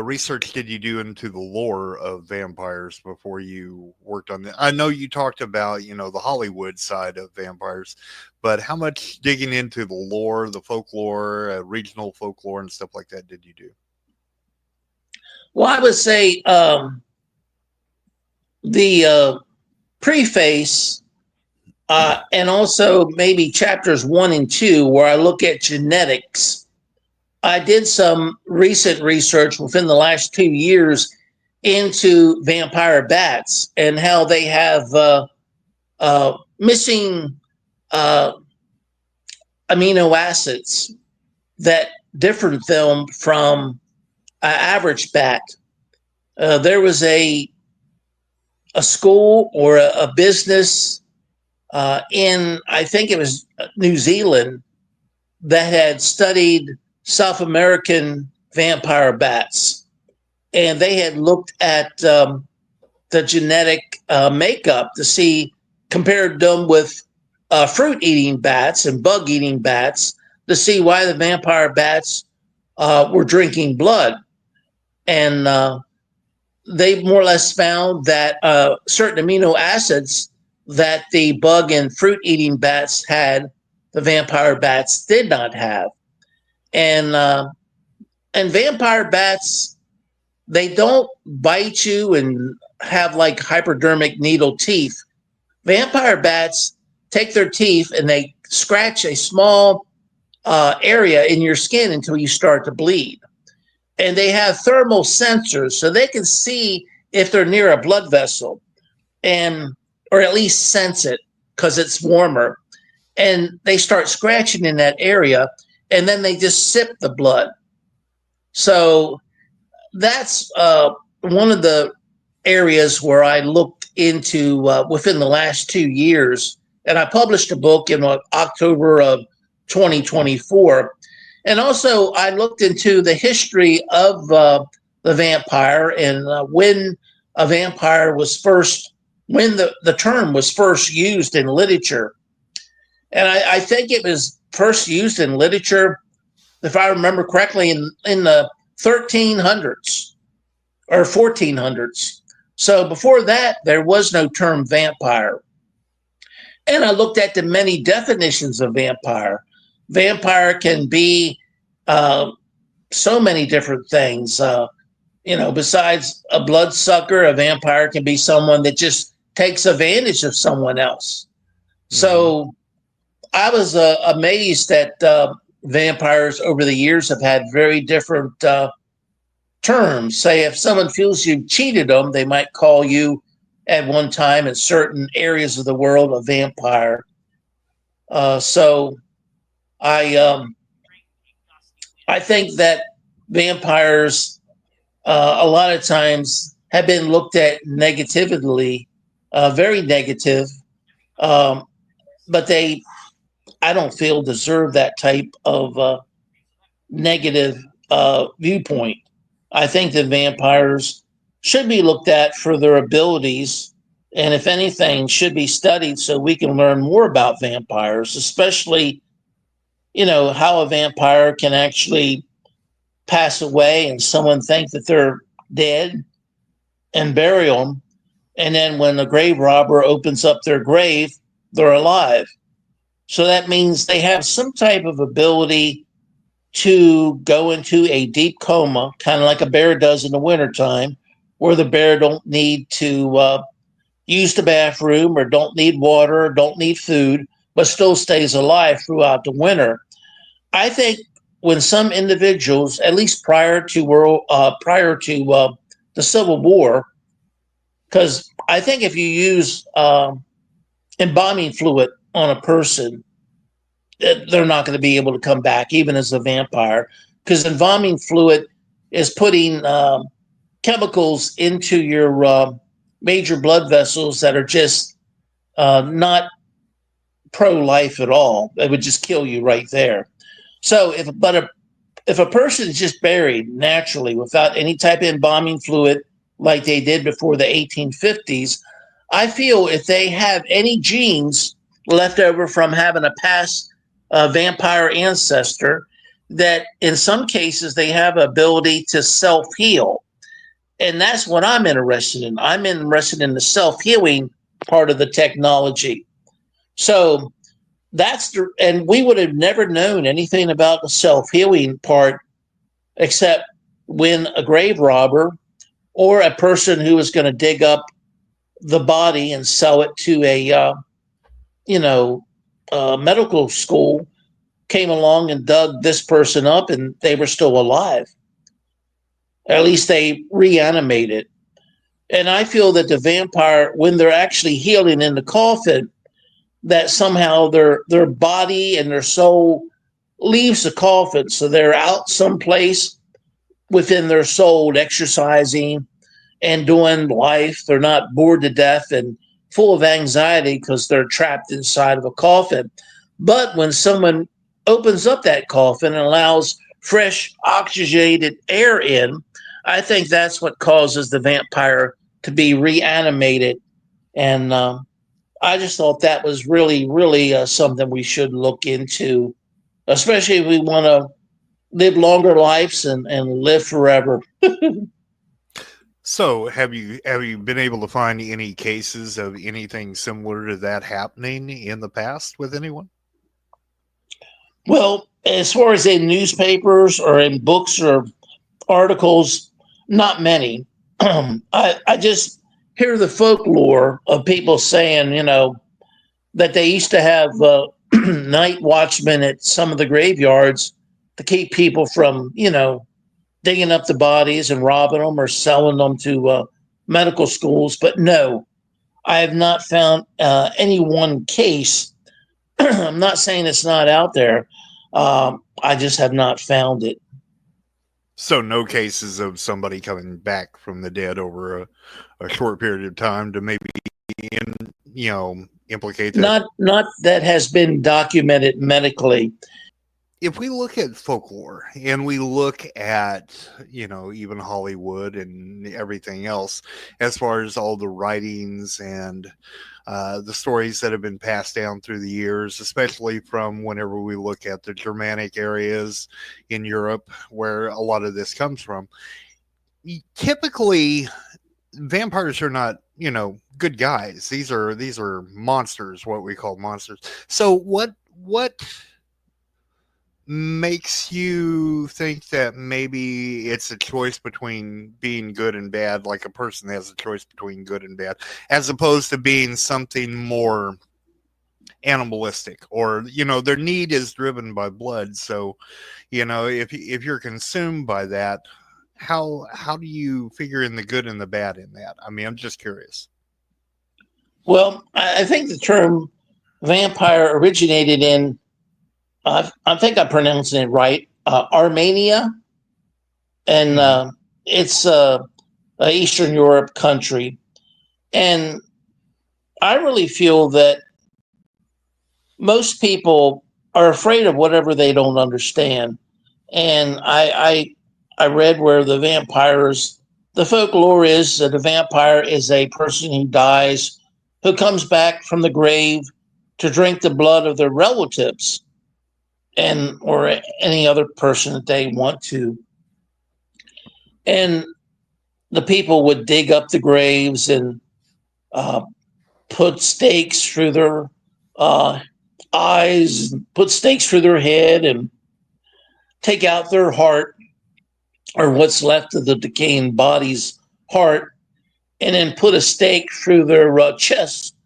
research did you do into the lore of vampires before you worked on it? I know you talked about, you know, the Hollywood side of vampires, but how much digging into the lore, the folklore, regional folklore and stuff like that did you do? Well, I would say the preface and also maybe chapters 1 and 2, where I look at genetics. I did some recent research within the last 2 years into vampire bats and how they have missing amino acids that differ them from an average bat. There was a school or a business in, I think it was New Zealand, that had studied South American vampire bats. And they had looked at the genetic makeup to see, compared them with fruit-eating bats and bug-eating bats, to see why the vampire bats were drinking blood. And they more or less found that certain amino acids that the bug and fruit-eating bats had, the vampire bats did not have. And vampire bats, they don't bite you and have like hypodermic needle teeth. Vampire bats take their teeth and they scratch a small area in your skin until you start to bleed. And they have thermal sensors, so they can see if they're near a blood vessel, or at least sense it because it's warmer. And they start scratching in that area, and then they just sip the blood. So that's one of the areas where I looked into within the last 2 years. And I published a book in October of 2024. And also I looked into the history of the vampire and when a vampire was first, when the term was first used in literature. And I think it was first used in literature, if I remember correctly, in the 1300s or 1400s. So before that, there was no term vampire. And I looked at the many definitions of vampire. Vampire can be so many different things. Besides a bloodsucker, a vampire can be someone that just takes advantage of someone else. Mm-hmm. So I was amazed that vampires over the years have had very different terms. Say if someone feels you've cheated them, they might call you at one time in certain areas of the world a vampire. So I think that vampires a lot of times have been looked at negatively, very negative, but I don't feel deserve that type of negative viewpoint. I think that vampires should be looked at for their abilities, and if anything, should be studied so we can learn more about vampires, especially, how a vampire can actually pass away and someone think that they're dead and bury them, and then when the grave robber opens up their grave, they're alive. So that means they have some type of ability to go into a deep coma, kind of like a bear does in the wintertime, where the bear don't need to use the bathroom or don't need water or don't need food, but still stays alive throughout the winter. I think when some individuals, at least prior to the Civil War, because I think if you use embalming fluid on a person, they're not going to be able to come back, even as a vampire, because embalming fluid is putting chemicals into your major blood vessels that are just not pro-life at all. It would just kill you right there. So if a person is just buried naturally without any type of embalming fluid like they did before the 1850s, I feel if they have any genes left over from having a past vampire ancestor, that in some cases they have ability to self-heal. And that's what I'm interested in. I'm interested in the self-healing part of the technology. So and we would have never known anything about the self-healing part except when a grave robber or a person who was going to dig up the body and sell it to a medical school came along and dug this person up and they were still alive. At least they reanimated. And I feel that the vampire, when they're actually healing in the coffin, that somehow their body and their soul leaves the coffin. So they're out someplace within their soul exercising and doing life. They're not bored to death and full of anxiety because they're trapped inside of a coffin. But when someone opens up that coffin and allows fresh oxygenated air in, I think that's what causes the vampire to be reanimated. And I just thought that was really, really something we should look into, especially if we want to live longer lives and live forever. So, have you been able to find any cases of anything similar to that happening in the past with anyone? Well, as far as in newspapers or in books or articles, not many. I just hear the folklore of people saying, that they used to have night watchmen at some of the graveyards to keep people from, digging up the bodies and robbing them or selling them to medical schools. But no, I have not found any one case. I'm not saying it's not out there. I just have not found it. So no cases of somebody coming back from the dead over a short period of time to maybe, implicate that? Not that has been documented medically. If we look at folklore and we look at, even Hollywood and everything else, as far as all the writings and the stories that have been passed down through the years, especially from whenever we look at the Germanic areas in Europe, where a lot of this comes from, typically vampires are not, good guys. These are monsters, what we call monsters. So what makes you think that maybe it's a choice between being good and bad, like a person has a choice between good and bad, as opposed to being something more animalistic, or their need is driven by blood? So if you're consumed by that, how do you figure in the good and the bad in that? I mean, I'm just curious. Well, I think the term vampire originated in, I think I'm pronouncing it right, Armenia, and it's a Eastern Europe country. And I really feel that most people are afraid of whatever they don't understand. And I read where the folklore is that a vampire is a person who dies, who comes back from the grave to drink the blood of their relatives or any other person that they want to. And the people would dig up the graves and put stakes through their eyes, put stakes through their head, and take out their heart, or what's left of the decaying body's heart, and then put a stake through their chest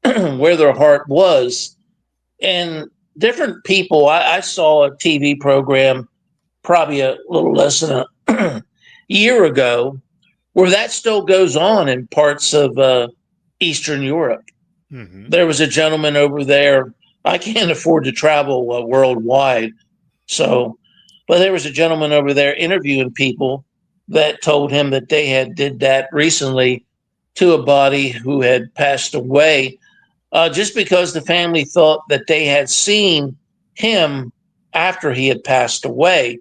where their heart was. And different people, I saw a TV program probably a little less than a year ago where that still goes on in parts of Eastern Europe. Mm-hmm. There was a gentleman over there. I can't afford to travel worldwide. But there was a gentleman over there interviewing people that told him that they did that recently to a body who had passed away, just because the family thought that they had seen him after he had passed away.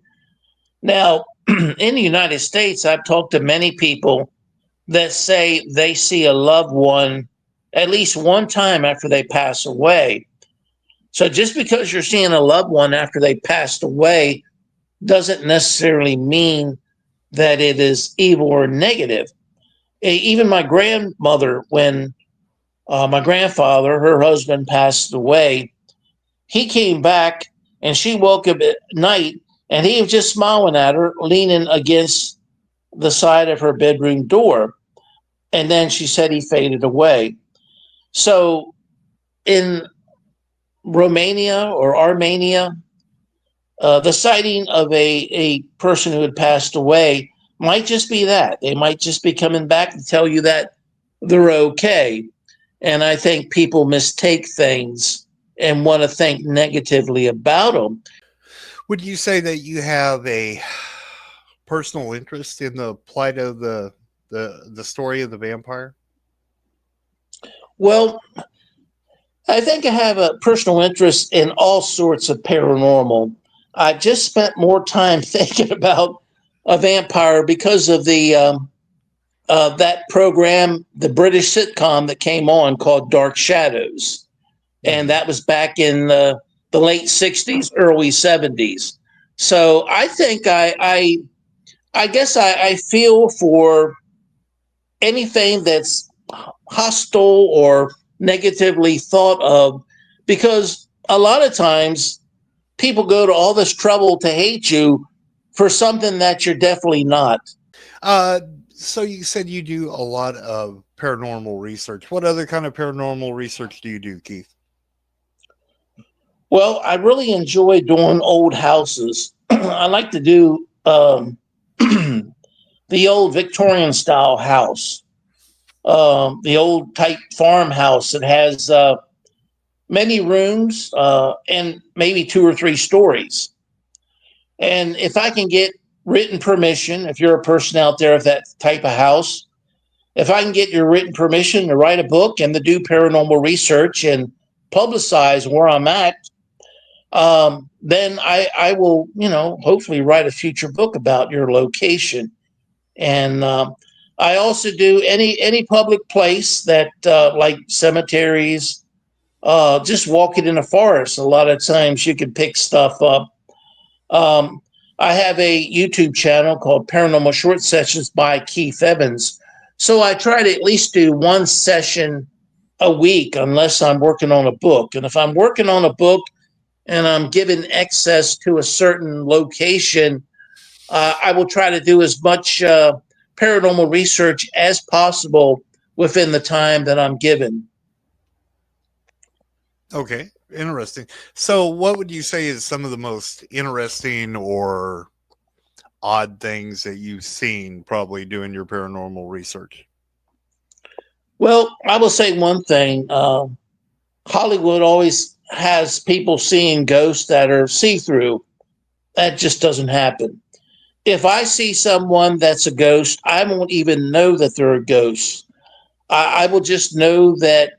Now, in the United States, I've talked to many people that say they see a loved one at least one time after they pass away. So just because you're seeing a loved one after they passed away doesn't necessarily mean that it is evil or negative. Even my grandmother, when my grandfather, her husband, passed away, he came back and she woke up at night and he was just smiling at her, leaning against the side of her bedroom door. And then she said he faded away. So in Romania or Armenia, the sighting of a person who had passed away might just be that. They might just be coming back to tell you that they're okay. And I think people mistake things and want to think negatively about them. Would you say that you have a personal interest in the plight of the story of the vampire? Well, I think I have a personal interest in all sorts of paranormal. I just spent more time thinking about a vampire because of the that program, the British sitcom that came on called Dark Shadows. And that was back in the late 60s, early 70s. So I think I guess I feel for anything that's hostile or negatively thought of, because a lot of times people go to all this trouble to hate you for something that you're definitely not. So you said you do a lot of paranormal research. What other kind of paranormal research do you do, Keith? Well, I really enjoy doing old houses. I like to do the old Victorian style house, the old type farmhouse that has many rooms and maybe 2 or 3 stories. And if I can get written permission, if you're a person out there of that type of house, if I can get your written permission to write a book and to do paranormal research and publicize where I'm at, then I will, hopefully write a future book about your location. And I also do any public place that like cemeteries, just walking in a forest. A lot of times you can pick stuff up. I have a YouTube channel called Paranormal Short Sessions by Keith Evans. So I try to at least do 1 session a week unless I'm working on a book. And if I'm working on a book and I'm given access to a certain location, I will try to do as much paranormal research as possible within the time that I'm given. Okay, interesting. So what would you say is some of the most interesting or odd things that you've seen probably doing your paranormal research? Well, I will say one thing. Hollywood always has people seeing ghosts that are see-through. That just doesn't happen. If I see someone that's a ghost, I won't even know that they're a ghost. I will just know that,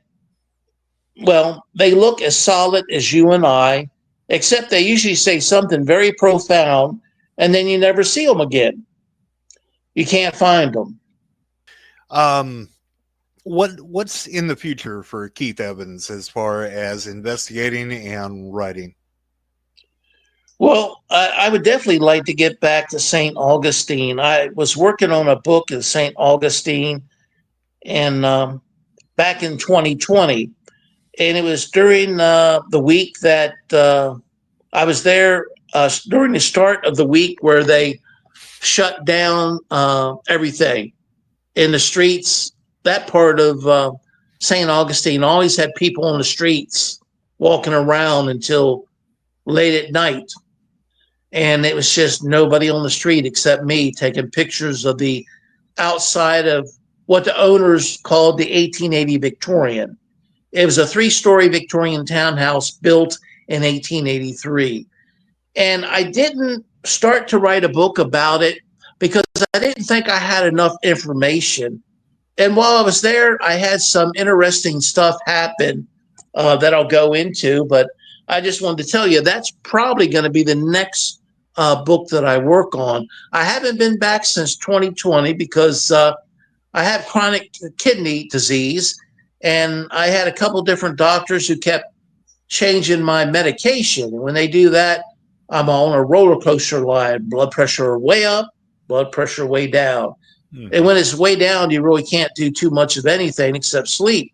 well, they look as solid as you and I, except they usually say something very profound, and then you never see them again. You can't find them. What's in the future for Keith Evans as far as investigating and writing? Well, I would definitely like to get back to St. Augustine. I was working on a book of St. Augustine and back in 2020. And it was during the week that I was there, during the start of the week where they shut down everything in the streets. That part of St. Augustine always had people on the streets walking around until late at night. And it was just nobody on the street except me taking pictures of the outside of what the owners called the 1880 Victorian. It was a 3-story Victorian townhouse built in 1883. And I didn't start to write a book about it because I didn't think I had enough information. And while I was there, I had some interesting stuff happen that I'll go into. But I just wanted to tell you that's probably going to be the next book that I work on. I haven't been back since 2020 because I have chronic kidney disease, and I had a couple different doctors who kept changing my medication. And when they do that, I'm on a roller coaster ride. Blood pressure way up, blood pressure way down. Mm-hmm. And when it's way down, you really can't do too much of anything except sleep.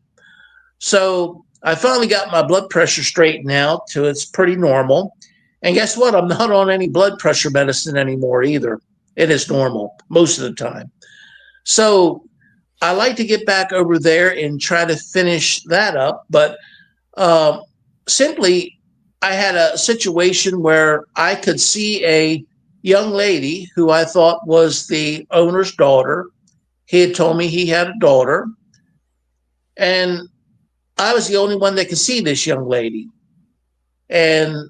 So I finally got my blood pressure straightened out to it's pretty normal. And guess what? I'm not on any blood pressure medicine anymore either. It is normal most of the time. So I like to get back over there and try to finish that up. But simply, I had a situation where I could see a young lady who I thought was the owner's daughter. He had told me he had a daughter. And I was the only one that could see this young lady. And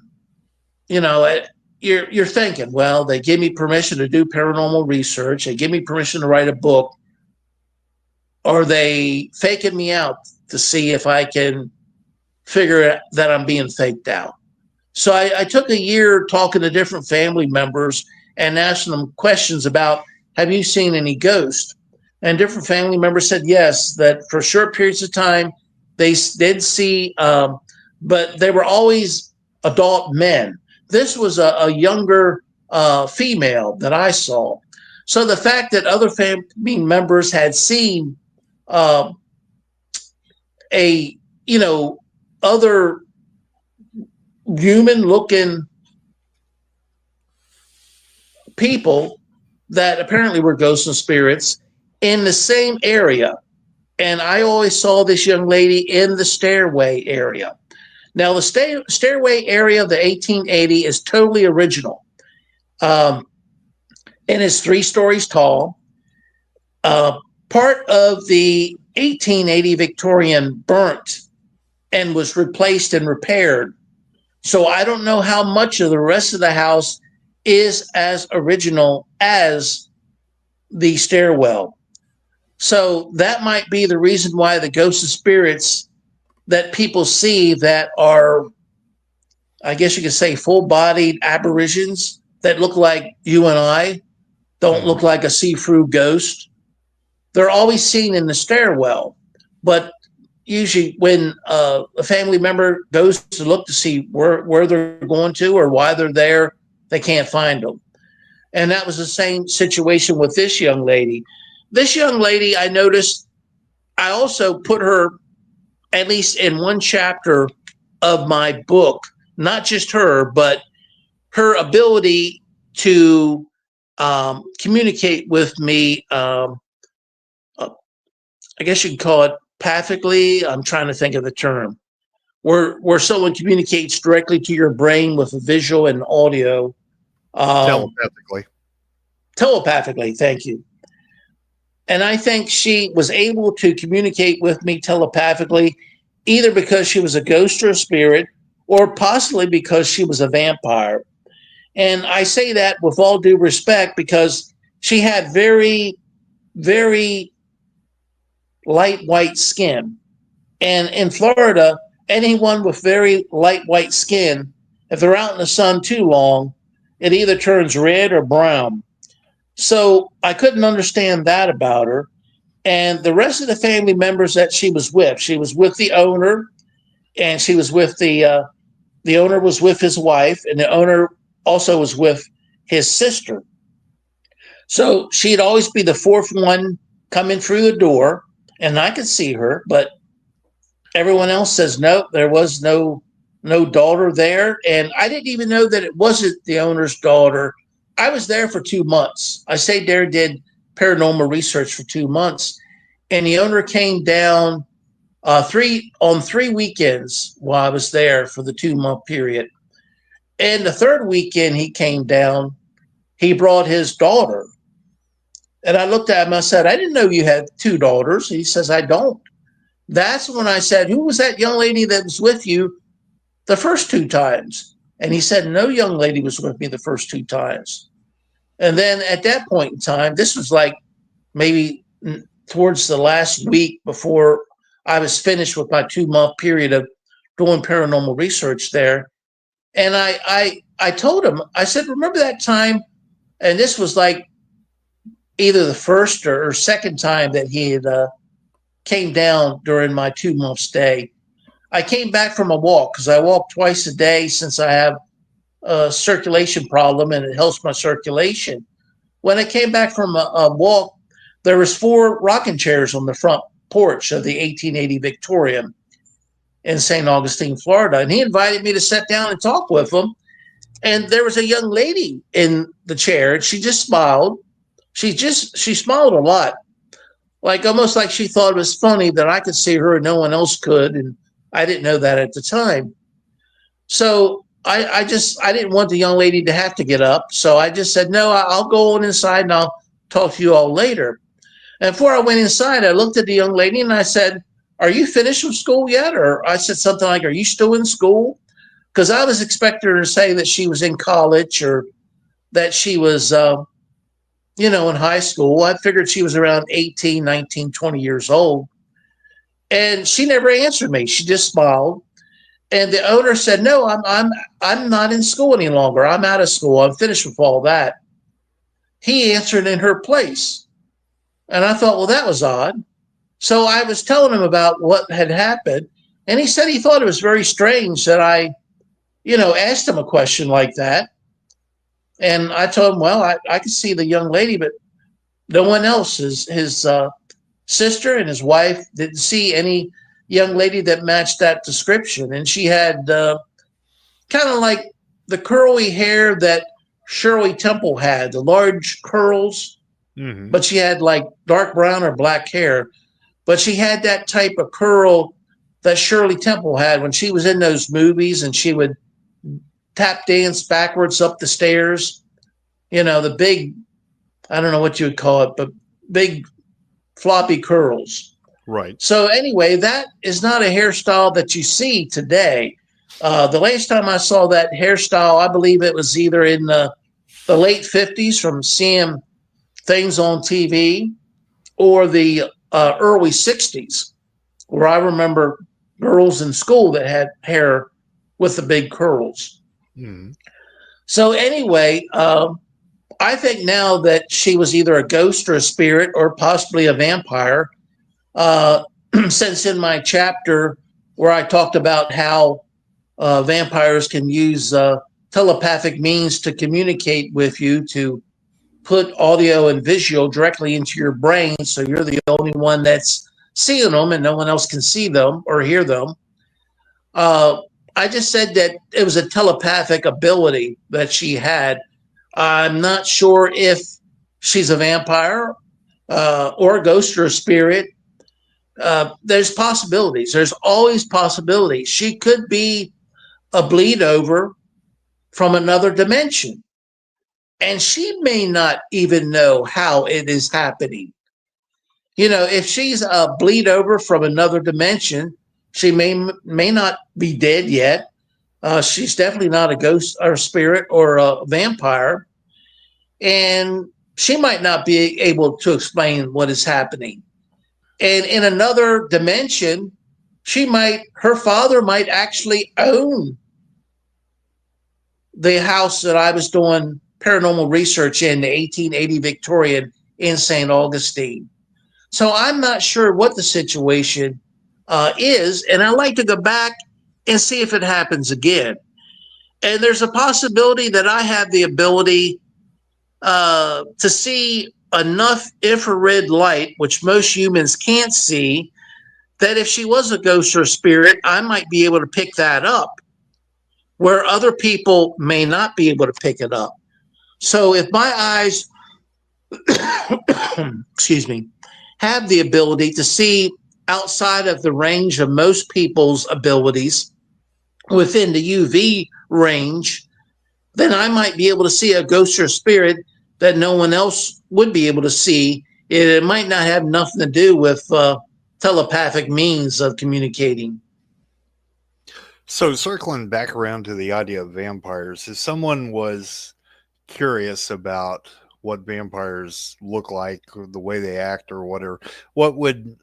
you're thinking, well, they give me permission to do paranormal research. They give me permission to write a book. Are they faking me out to see if I can figure that I'm being faked out? So I took a year talking to different family members and asking them questions about, have you seen any ghosts? and different family members said yes, that for short periods of time they did see, but they were always adult men. This was a younger female that I saw. So the fact that other family members had seen uh, a, other human looking people that apparently were ghosts and spirits in the same area. And I always saw this young lady in the stairway area. Now, the stairway area of the 1880 is totally original. And it's 3 stories tall. Part of the 1880 Victorian burnt and was replaced and repaired. So I don't know how much of the rest of the house is as original as the stairwell. So that might be the reason why the ghosts and spirits that people see that are, I guess you could say, full-bodied apparitions that look like you and I, don't look like a see-through ghost. They're always seen in the stairwell. But usually when a family member goes to look to see where they're going to or why they're there, they can't find them. And that was the same situation with this young lady. This young lady, I noticed, I also put her at least in one chapter of my book, not just her, but her ability to communicate with me. I guess you could call it pathically. I'm trying to think of the term. Where someone communicates directly to your brain with visual and audio. Telepathically, thank you. And I think she was able to communicate with me telepathically, either because she was a ghost or a spirit, or possibly because she was a vampire. And I say that with all due respect because she had very, very light white skin. And in Florida, anyone with very light white skin, if they're out in the sun too long, it either turns red or brown. So I couldn't understand that about her. And the rest of the family members that she was with the owner, and she was with the owner was with his wife, and the owner also was with his sister. So she'd always be the fourth one coming through the door, and I could see her, but everyone else says no, there was no daughter there. And I didn't even know that it wasn't the owner's daughter. I was there for 2 months. I stayed there, did paranormal research for 2 months. And the owner came down 3 weekends while I was there for the 2-month period. And the third weekend he came down, he brought his daughter. And I looked at him, I said, I didn't know you had 2 daughters. He says, I don't. That's when I said, who was that young lady that was with you the first 2 times? And he said, no young lady was with me the first 2 times. And then at that point in time, this was like maybe towards the last week before I was finished with my 2-month period of doing paranormal research there. And I told him, I said, remember that time? And this was like either the first or second time that he had came down during my 2-month stay. I came back from a walk because I walk twice a day since I have a circulation problem and it helps my circulation. When I came back from a walk, there was 4 rocking chairs on the front porch of the 1880 Victorian in St. Augustine, Florida. And he invited me to sit down and talk with him. And there was a young lady in the chair, and she just smiled. She smiled a lot, like almost like she thought it was funny that I could see her and no one else could. And I didn't know that at the time. So I didn't want the young lady to have to get up. So I just said, no, I'll go on inside and I'll talk to you all later. And before I went inside, I looked at the young lady and I said, are you finished with school yet? Or I said something like, are you still in school? Because I was expecting her to say that she was in college or that she was, in high school. I figured she was around 18, 19, 20 years old. And she never answered me. She just smiled. And the owner said, no, I'm not in school any longer. I'm out of school. I'm finished with all that. He answered in her place. And I thought, well, that was odd. So I was telling him about what had happened, and he said he thought it was very strange that I, asked him a question like that. And I told him, well, I could see the young lady, but no one else. His sister and his wife didn't see any young lady that matched that description. And she had kind of like the curly hair that Shirley Temple had, the large curls, but she had like dark brown or black hair. But she had that type of curl that Shirley Temple had when she was in those movies, and she would tap dance backwards up the stairs. The big, I don't know what you would call it, but big floppy curls. Right. So anyway, that is not a hairstyle that you see today. The last time I saw that hairstyle, I believe it was either in the late 50s from seeing things on TV, or the early 60s, where I remember girls in school that had hair with the big curls. So anyway, I think now that she was either a ghost or a spirit or possibly a vampire, since in my chapter where I talked about how vampires can use telepathic means to communicate with you, to put audio and visual directly into your brain, so you're the only one that's seeing them and no one else can see them or hear them. I just said that it was a telepathic ability that she had. I'm not sure if she's a vampire or a ghost or a spirit. There's possibilities. There's always possibilities. She could be a bleed over from another dimension, and she may not even know how it is happening. If she's a bleed over from another dimension, she may not be dead yet. She's definitely not a ghost or a spirit or a vampire, and she might not be able to explain what is happening. And in another dimension, her father might actually own the house that I was doing paranormal research in, the 1880 Victorian in St. Augustine. So I'm not sure what the situation is, and I'd like to go back and see if it happens again. And there's a possibility that I have the ability to see enough infrared light, which most humans can't see, that if she was a ghost or a spirit, I might be able to pick that up, where other people may not be able to pick it up. So if my eyes, excuse me, have the ability to see outside of the range of most people's abilities within the UV range, then I might be able to see a ghost or spirit that no one else would be able to see. It might not have nothing to do with telepathic means of communicating. So circling back around to the idea of vampires, if someone was curious about what vampires look like, or the way they act or whatever, what would,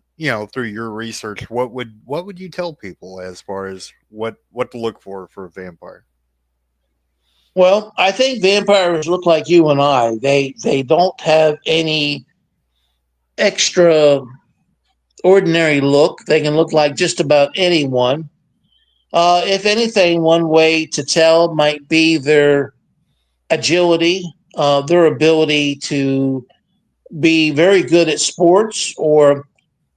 through your research, what would you tell people as far as what to look for a vampire? Well, I think vampires look like you and I. They don't have any extra ordinary look. They can look like just about anyone. If anything, one way to tell might be their agility, their ability to be very good at sports, or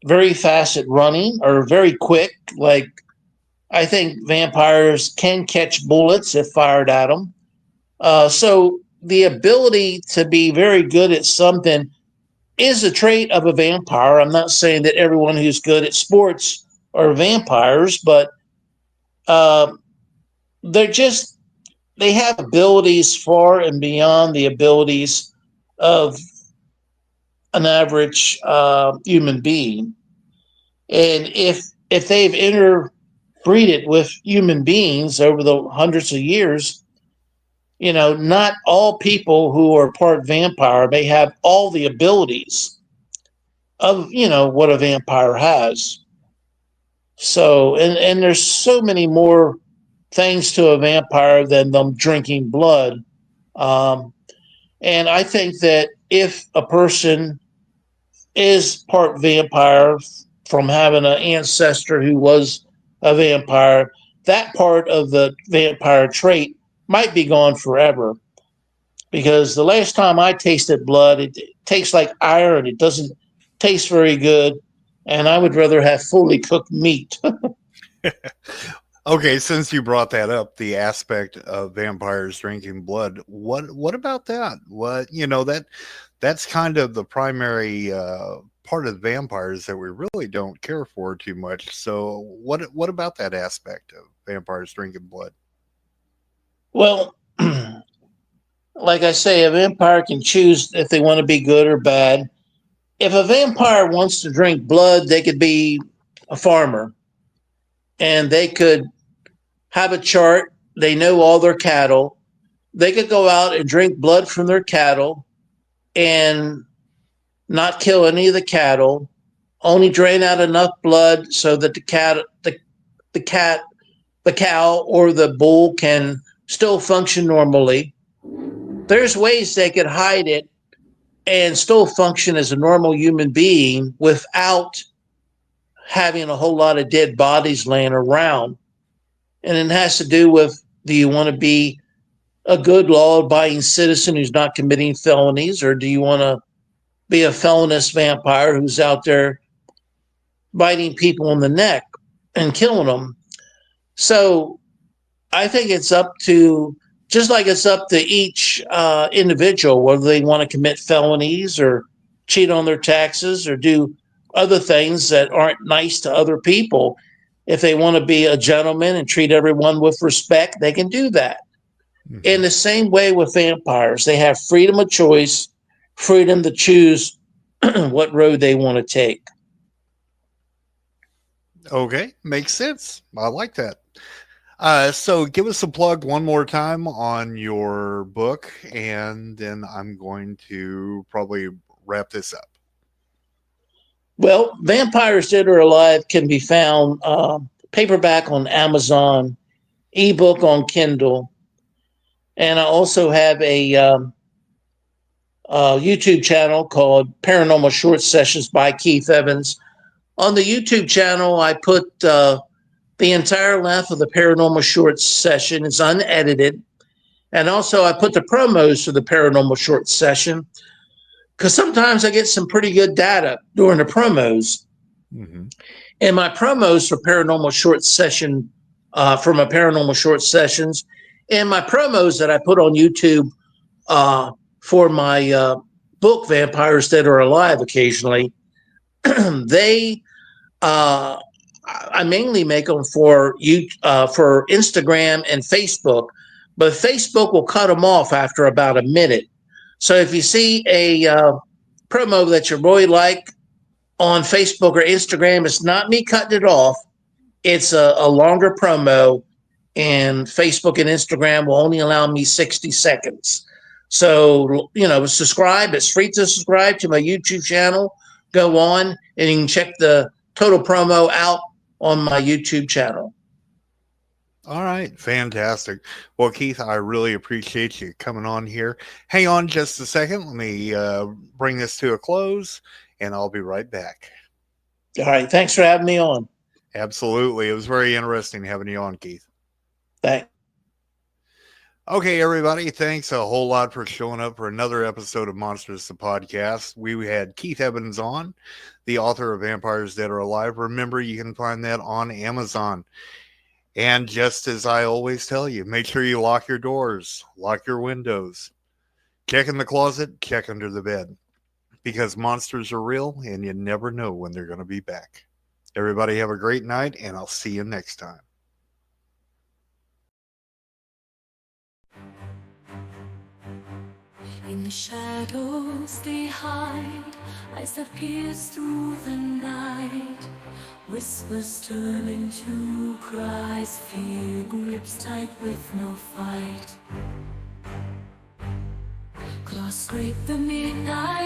very fast at running, or very quick. Like, I think vampires can catch bullets if fired at them. So the ability to be very good at something is a trait of a vampire. I'm not saying that everyone who's good at sports are vampires, but they have abilities far and beyond the abilities of an average human being. And if they've interbreeded with human beings over the hundreds of years, not all people who are part vampire may have all the abilities of, what a vampire has. So, and there's so many more things to a vampire than them drinking blood. And I think that if a person is part vampire from having an ancestor who was a vampire, that part of the vampire trait might be gone forever. Because the last time I tasted blood, it tastes like iron. It doesn't taste very good. And I would rather have fully cooked meat. Okay, since you brought that up, the aspect of vampires drinking blood, what about that? That's kind of the primary part of vampires that we really don't care for too much. So what about that aspect of vampires drinking blood? Well, like I say, a vampire can choose if they want to be good or bad. If a vampire wants to drink blood, they could be a farmer and they could have a chart. They know all their cattle. They could go out and drink blood from their cattle and not kill any of the cattle, only drain out enough blood so that the cow or the bull can still function normally. There's ways they could hide it and still function as a normal human being without having a whole lot of dead bodies laying around. And it has to do with, do you want to be a good law-abiding citizen who's not committing felonies, or do you want to be a felonious vampire who's out there biting people in the neck and killing them? So I think it's up to, just like it's up to each individual, whether they want to commit felonies or cheat on their taxes or do other things that aren't nice to other people. If they want to be a gentleman and treat everyone with respect, they can do that. Mm-hmm. In the same way with vampires, they have freedom of choice, freedom to choose what road they want to take. Okay, makes sense. I like that. So give us a plug one more time on your book, and then I'm going to probably wrap this up. Well, Vampires Dead or Alive can be found paperback on Amazon, ebook on Kindle, and I also have a YouTube channel called Paranormal Short Sessions by Keith Evans. On the YouTube channel, I put the entire length of the Paranormal Short Session. It's unedited. And also I put the promos for the Paranormal Short Session because sometimes I get some pretty good data during the promos. Mm-hmm. And my promos for Paranormal Short Session, for my Paranormal Short Sessions, and my promos that I put on YouTube for my book, Vampires Dead or Alive, occasionally, I mainly make them for Instagram and Facebook, but Facebook will cut them off after about a minute. So if you see a promo that you really like on Facebook or Instagram, it's not me cutting it off. It's a longer promo, and Facebook and Instagram will only allow me 60 seconds. So, subscribe. It's free to subscribe to my YouTube channel. Go on, and you can check the total promo out on my YouTube channel. All right. Fantastic. Well, Keith, I really appreciate you coming on here. Hang on just a second. Let me bring this to a close, and I'll be right back. All right. Thanks for having me on. Absolutely. It was very interesting having you on, Keith. Thanks. Okay, everybody, thanks a whole lot for showing up for another episode of Monstrous, the podcast. We had Keith Evans on, the author of Vampires Dead or Alive. Remember, you can find that on Amazon. And just as I always tell you, make sure you lock your doors, lock your windows, check in the closet, check under the bed, because monsters are real and you never know when they're going to be back. Everybody have a great night, and I'll see you next time. In the shadows they hide, eyes that pierce through the night, whispers turn into cries, fear grips tight with no fight. Claws scrape the midnight